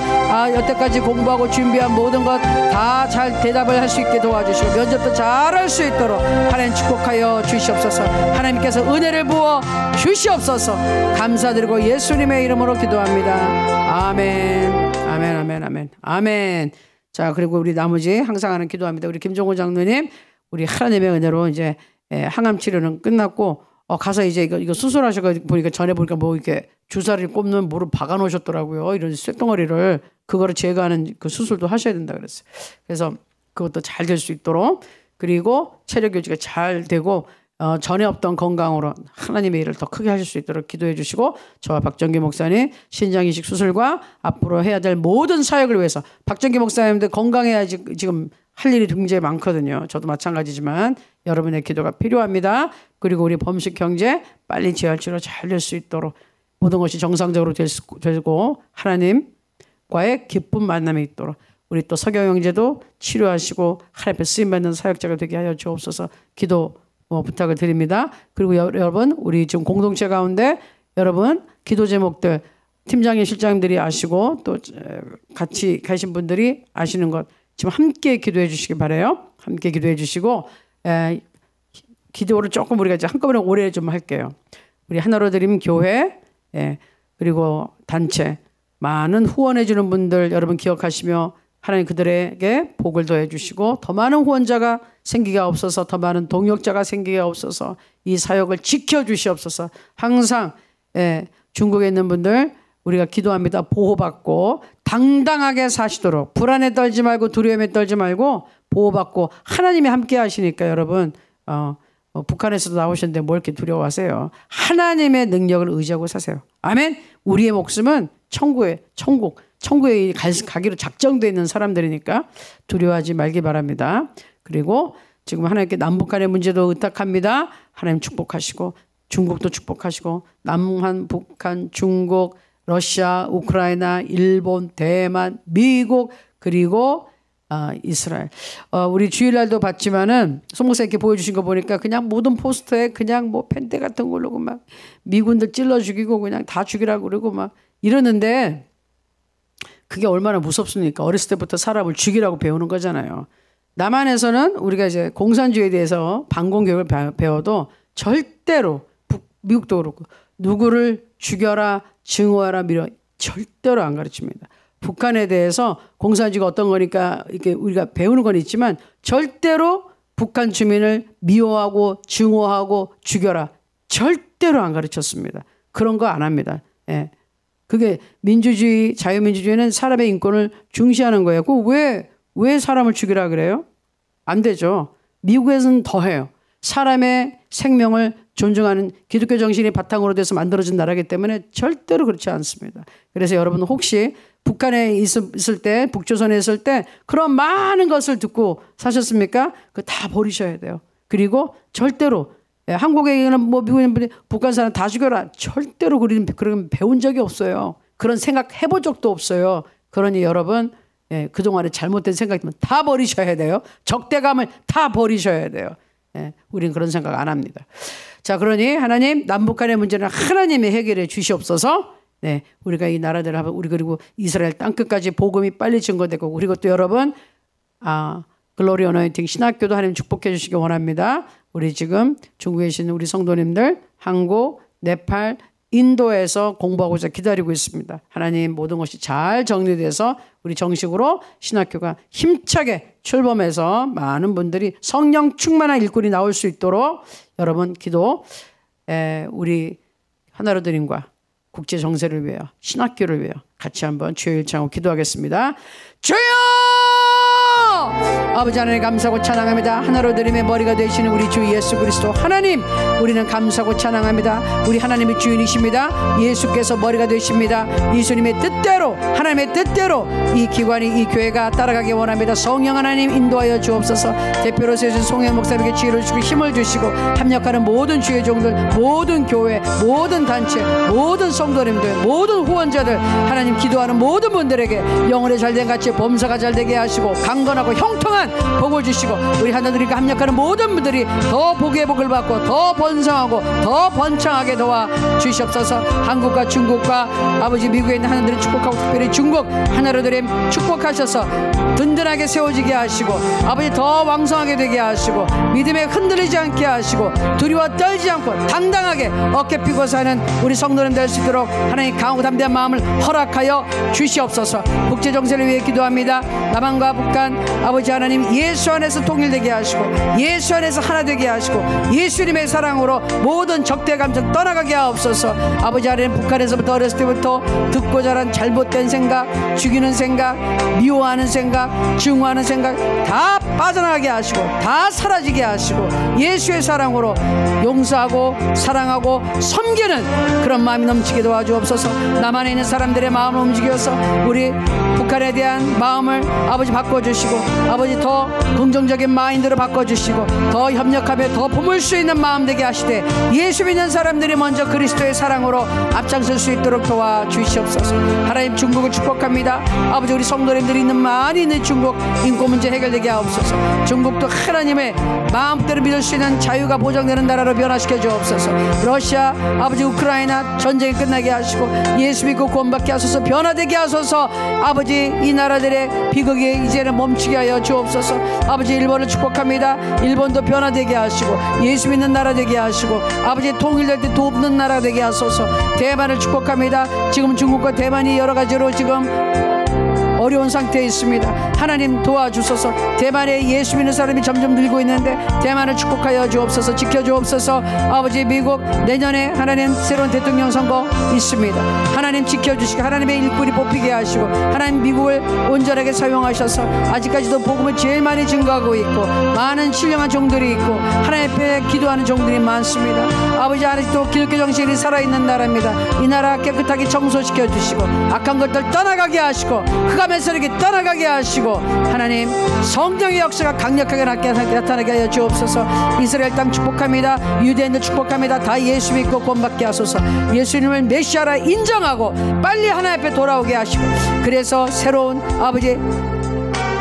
여태까지 공부하고 준비한 모든 것 다 잘 대답을 할 수 있게 도와주시고 면접도 잘 할 수 있도록 하나님 축복하여 주시옵소서. 하나님께서 은혜를 부어 주시옵소서. 감사드리고 예수님의 이름으로 기도합니다. 아멘. 아멘. 아멘. 아멘. 아멘. 자, 그리고 우리 나머지 항상 하는 기도합니다. 우리 김종호 장로님, 우리 하나님의 은혜로 이제 항암 치료는 끝났고 가서 이제 이거 수술하셔가 보니까 전에 보니까 뭐 이렇게 주사를 꼽는 뭐를 박아 놓으셨더라고요. 이런 쇳덩어리를 그거를 제거하는 그 수술도 하셔야 된다 그랬어요. 그래서 그것도 잘 될 수 있도록 그리고 체력 유지가 잘 되고 전에 없던 건강으로 하나님의 일을 더 크게 하실 수 있도록 기도해 주시고 저와 박정기 목사님 신장 이식 수술과 앞으로 해야 될 모든 사역을 위해서 박정기 목사님들 건강해야지 지금 할 일이 굉장히 많거든요. 저도 마찬가지지만 여러분의 기도가 필요합니다. 그리고 우리 범식 형제 빨리 재활치료 잘 될 수 있도록 모든 것이 정상적으로 되고 하나님과의 기쁜 만남이 있도록 우리 또 서경 형제도 치료하시고 하나님 앞에 쓰임받는 사역자가 되게 하여 주옵소서. 기도 부탁을 드립니다. 그리고 여러분 우리 지금 공동체 가운데 여러분 기도 제목들 팀장님 실장님들이 아시고 또 같이 계신 분들이 아시는 것 지금 함께 기도해 주시기 바라요. 함께 기도해 주시고 기도를 조금 우리가 이제 한꺼번에 오래 좀 할게요. 우리 하나로 드림 교회 그리고 단체 많은 후원해 주는 분들 여러분 기억하시며 하나님 그들에게 복을 더해 주시고 더 많은 후원자가 생기게 없어서 더 많은 동역자가 생기게 없어서 이 사역을 지켜 주시옵소서. 항상 중국에 있는 분들 우리가 기도합니다. 보호받고 당당하게 사시도록 불안에 떨지 말고 두려움에 떨지 말고 보호받고 하나님이 함께 하시니까 여러분 북한에서도 나오셨는데 뭘 이렇게 두려워하세요. 하나님의 능력을 의지하고 사세요. 아멘. 우리의 목숨은 천국에 가기로 작정되어 있는 사람들이니까 두려워하지 말기 바랍니다. 그리고 지금 하나님께 남북한의 문제도 의탁합니다. 하나님 축복하시고 중국도 축복하시고 남한, 북한, 중국, 러시아, 우크라이나, 일본, 대만, 미국 그리고 이스라엘. 우리 주일날도 봤지만은 송목사 이렇게 보여주신 거 보니까 그냥 모든 포스터에 그냥 뭐 펜대 같은 걸로 막 미군들 찔러 죽이고 그냥 다 죽이라고 그러고 막 이러는데 그게 얼마나 무섭습니까? 어렸을 때부터 사람을 죽이라고 배우는 거잖아요. 남한에서는 우리가 이제 공산주의에 대해서 반공교육을 배워도 절대로 미국도 그렇고 누구를 죽여라, 증오하라, 밀어 절대로 안 가르칩니다. 북한에 대해서 공산주의가 어떤 거니까 이렇게 우리가 배우는 건 있지만 절대로 북한 주민을 미워하고 증오하고 죽여라 절대로 안 가르쳤습니다. 그런 거 안 합니다. 그게 민주주의, 자유민주주의는 사람의 인권을 중시하는 거예요. 왜 사람을 죽이라 그래요? 안 되죠. 미국에서는 더 해요. 사람의 생명을 존중하는 기독교 정신이 바탕으로 돼서 만들어진 나라이기 때문에 절대로 그렇지 않습니다. 그래서 여러분 혹시 북한에 있을 때, 북조선에 있을 때 그런 많은 것을 듣고 사셨습니까? 그거 다 버리셔야 돼요. 그리고 절대로 한국에 있는 뭐 미국에 있는 분이 북한 사람 다 죽여라. 절대로 그런 배운 적이 없어요. 그런 생각 해본 적도 없어요. 그러니 여러분 그동안에 잘못된 생각이면 다 버리셔야 돼요. 적대감을 다 버리셔야 돼요. 우리는 그런 생각 안 합니다. 자, 그러니 하나님 남북한의 문제는 하나님이 해결해 주시옵소서. 우리가 이 나라들 하고 우리 그리고 이스라엘 땅끝까지 복음이 빨리 증거되고 그리고 또 여러분 글로리 어노인팅 신학교도 하나님 축복해 주시기 원합니다. 우리 지금 중국에 계신 우리 성도님들 한국, 네팔, 인도에서 공부하고자 기다리고 있습니다. 하나님 모든 것이 잘 정리돼서 우리 정식으로 신학교가 힘차게 출범해서 많은 분들이 성령 충만한 일꾼이 나올 수 있도록 여러분 기도 우리 하나로 드림과 국제 정세를 위하여 신학교를 위하여 같이 한번 주의 일창으로 기도하겠습니다. 주여! 아버지 하나님 감사하고 찬양합니다. 하나로 드림의 머리가 되시는 우리 주 예수 그리스도 하나님, 우리는 감사하고 찬양합니다. 우리 하나님의 주인이십니다. 예수께서 머리가 되십니다. 예수님의 뜻대로, 하나님의 뜻대로 이 기관이, 이 교회가 따라가기 원합니다. 성령 하나님 인도하여 주옵소서. 대표로 세우신 송영 목사님에게 지혜를 주시고 힘을 주시고, 합력하는 모든 주의 종들, 모든 교회, 모든 단체, 모든 성도님들, 모든 후원자들, 하나님 기도하는 모든 분들에게 영혼의 잘된 같이 범사가 잘되게 하시고, 강건하고 형통한 복을 주시고, 우리 하나님과 합력하는 모든 분들이 더 복의 복을 받고 더 번성하고 더 번창하게 도와 주시옵소서. 한국과 중국과 아버지 미국에 있는 하나님들을 축복하고, 특별히 중국 하나로 드림 축복하셔서 든든하게 세워지게 하시고, 아버지 더 왕성하게 되게 하시고, 믿음에 흔들리지 않게 하시고, 두려워 떨지 않고 당당하게 어깨 펴고 사는 우리 성도님 될 수 있도록 하나님 강하고 담대한 마음을 허락하여 주시옵소서. 국제정세를 위해 기도합니다. 남한과 북한 아버지 하나님 예수 안에서 통일되게 하시고, 예수 안에서 하나 되게 하시고, 예수님의 사랑으로 모든 적대 감정 떠나가게 하옵소서. 아버지 하나님 북한에서부터 어렸을 때부터 듣고 자란 잘못된 생각, 죽이는 생각, 미워하는 생각, 증오하는 생각 다 빠져나가게 하시고, 다 사라지게 하시고, 예수의 사랑으로 용서하고 사랑하고 섬기는 그런 마음이 넘치게 도와주옵소서. 남한에 있는 사람들의 마음을 움직여서 우리 북한에 대한 마음을 아버지 바꿔주시고, 아버지 더 긍정적인 마인드로 바꿔주시고, 더 협력하며 더 품을 수 있는 마음 되게 하시되, 예수 믿는 사람들이 먼저 그리스도의 사랑으로 앞장설 수 있도록 도와주시옵소서. 하나님 중국을 축복합니다. 아버지 우리 성도님들이 있는 많이 있는 중국 인권 문제 해결되게 하옵소서. 중국도 하나님의 마음대로 믿을 수 있는 자유가 보장되는 나라로 변화시켜 주옵소서. 러시아 아버지 우크라이나 전쟁이 끝나게 하시고, 예수 믿고 구원받게 하소서. 변화되게 하소서. 아버지 이 나라들의 비극이 이제는 멈추게 하여 주옵소서. 아버지 일본을 축복합니다. 일본도 변화되게 하시고, 예수 믿는 나라 되게 하시고, 아버지 통일될 때 돕는 나라 되게 하소서. 대만을 축복합니다. 지금 중국과 대만이 여러 가지로 지금 어려운 상태에 있습니다. 하나님 도와주소서. 대만에 예수 믿는 사람이 점점 늘고 있는데 대만을 축복하여 주옵소서. 지켜주옵소서. 아버지 미국 내년에 하나님 새로운 대통령 선거 있습니다. 하나님 지켜주시고, 하나님의 일꾼이 뽑히게 하시고, 하나님 미국을 온전하게 사용하셔서 아직까지도 복음을 제일 많이 증거하고 있고, 많은 신령한 종들이 있고, 하나님 앞에 기도하는 종들이 많습니다. 아버지 아직도 기독교 정신이 살아있는 나라입니다. 이 나라 깨끗하게 청소시켜 주시고, 악한 것들 떠나가게 하시고, 흑암에서에게 떠나가게 하시고, 하나님 성령의 역사가 강력하게 나타나게 하여 주옵소서. 이스라엘 땅 축복합니다. 유대인들 축복합니다. 다 예수 믿고 구원받게 하소서. 예수님을 메시아라 인정하고 빨리 하나님 앞에 돌아오게 하시고, 그래서 새로운 아버지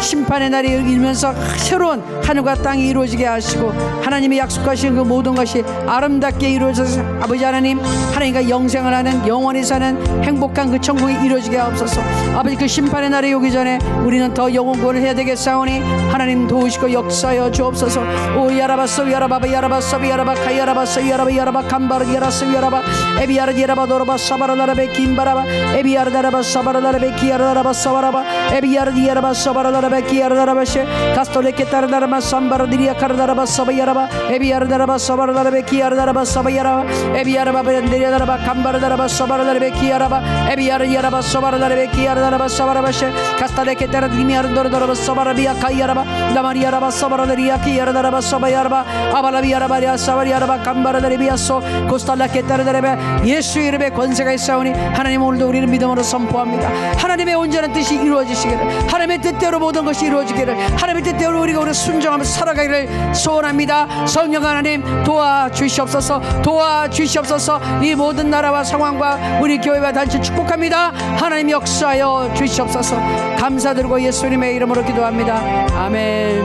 심판의 날이 일면서 새로운 하늘과 땅이 이루어지게 하시고, 하나님이 약속하신 그 모든 것이 아름답게 이루어져서 아버지 하나님 하나님과 영생을 하는, 영원히 사는 행복한 그 천국이 이루어지게 하옵소서. 아버지 그 심판의 날이 오기 전에 우리는 더 영혼구원을 해야 되겠사오니 하나님 도우시고 역사하여 주옵소서. 오 야라바서 야라바바 야라바서 야라바 카야라바서 야라바 야라바 감바르 야라서 야라바 에비야르 야라바 도라바 사바라라베 김바라바 에비야르 다라바 사바라라베 키야라라바 사바라바 에비야르 야라바 사바라라베 키야라라바시 가스톨레케 타라라바 삼바르디리아 카라라바 사바야라바 에비야르다라바 사바라라베 키야라라바 사바야라바 에비야라바 벤데리아라바 감바르다라바 사바라라베 키야라바 에비야르야라바 사바라라베 키야라라바 사바라바시 가스톨레케 타라디미아르도라바 사바라비아 카야라바 나마리아라바 사바라리아 키야라라바 사바야라바 아발라비아라바리아 사바리아라바 감바르다리비아소 고스탈라케 타라다레베 예수 이름의 권세가 있사오니 하나님 오늘도 우리는 믿음으로 선포합니다. 하나님의 온전한 뜻이 이루어지시기를, 하나님의 뜻대로 모든 것이 이루어지기를, 하나님의 뜻대로 우리가 오늘 순종하면서 살아가기를 소원합니다. 성령 하나님 도와주시옵소서. 도와주시옵소서. 이 모든 나라와 상황과 우리 교회와 단체 축복합니다. 하나님 역사하여 주시옵소서. 감사드리고 예수님의 이름으로 기도합니다. 아멘.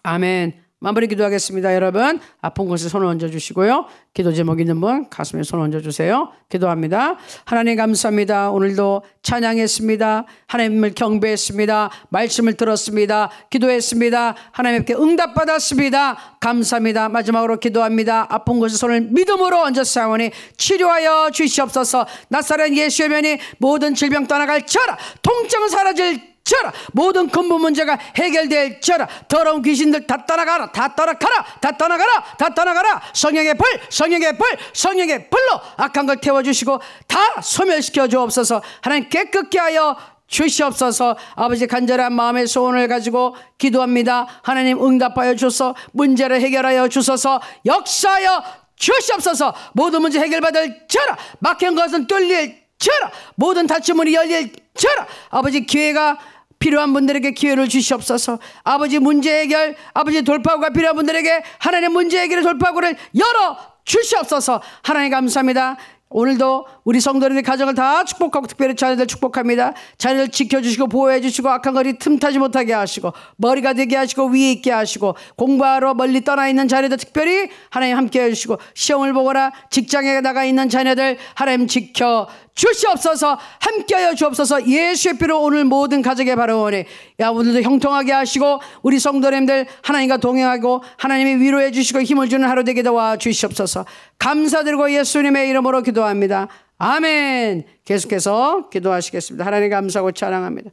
아멘. 마무리 기도하겠습니다. 여러분 아픈 곳에 손을 얹어주시고요. 기도 제목 있는 분 가슴에 손을 얹어주세요. 기도합니다. 하나님 감사합니다. 오늘도 찬양했습니다. 하나님을 경배했습니다. 말씀을 들었습니다. 기도했습니다. 하나님께 응답받았습니다. 감사합니다. 마지막으로 기도합니다. 아픈 곳에 손을 믿음으로 얹었사오니 치료하여 주시옵소서. 나사렛 예수의 면이 모든 질병 떠나갈지어다. 통증 사라질 저라. 모든 근본 문제가 해결될지어다. 더러운 귀신들 다 떠나가라. 다 떠나가라. 다 떠나가라. 다 떠나가라. 성령의 불, 성령의 불, 성령의 불로 악한 걸 태워주시고 다 소멸시켜 주옵소서. 하나님 깨끗게 하여 주시옵소서. 아버지 간절한 마음의 소원을 가지고 기도합니다. 하나님 응답하여 주소서. 문제를 해결하여 주소서. 역사하여 주시옵소서. 모든 문제 해결받을 저라. 막힌 것은 뚫릴 저라. 모든 닫힌 문이 열릴 저라. 아버지 기회가 필요한 분들에게 기회를 주시옵소서. 아버지 문제 해결, 아버지 돌파구가 필요한 분들에게 하나님 문제 해결의 돌파구를 열어 주시옵소서. 하나님 감사합니다. 오늘도 우리 성도님들 가정을 다 축복하고 특별히 자녀들 축복합니다. 자녀들 지켜주시고 보호해 주시고 악한 거리 틈타지 못하게 하시고 머리가 되게 하시고 위에 있게 하시고 공부하러 멀리 떠나 있는 자녀들 특별히 하나님 함께 해주시고 시험을 보거나 직장에 나가 있는 자녀들 하나님 지켜 주시옵소서. 함께하여 주옵소서. 예수의 피로 오늘 모든 가족의 바라오니 오늘도 형통하게 하시고 우리 성도님들 하나님과 동행하고 하나님이 위로해 주시고 힘을 주는 하루 되게 도와 주시옵소서. 감사드리고 예수님의 이름으로 기도합니다. 아멘. 계속해서 기도하시겠습니다. 하나님 감사하고 찬양합니다.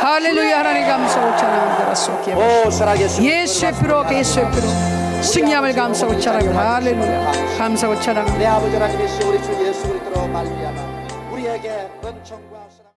할렐루야. 하나님 감사하고 찬양합니다. 예수의 피로 예수의 피로 승리함을 감사하고 찬양합니다. 할렐루야. 감사하고 찬양합니다. 내 아버지 하나님이시 우리 주 예수 그리스도로 말미암아 우리에게 은총과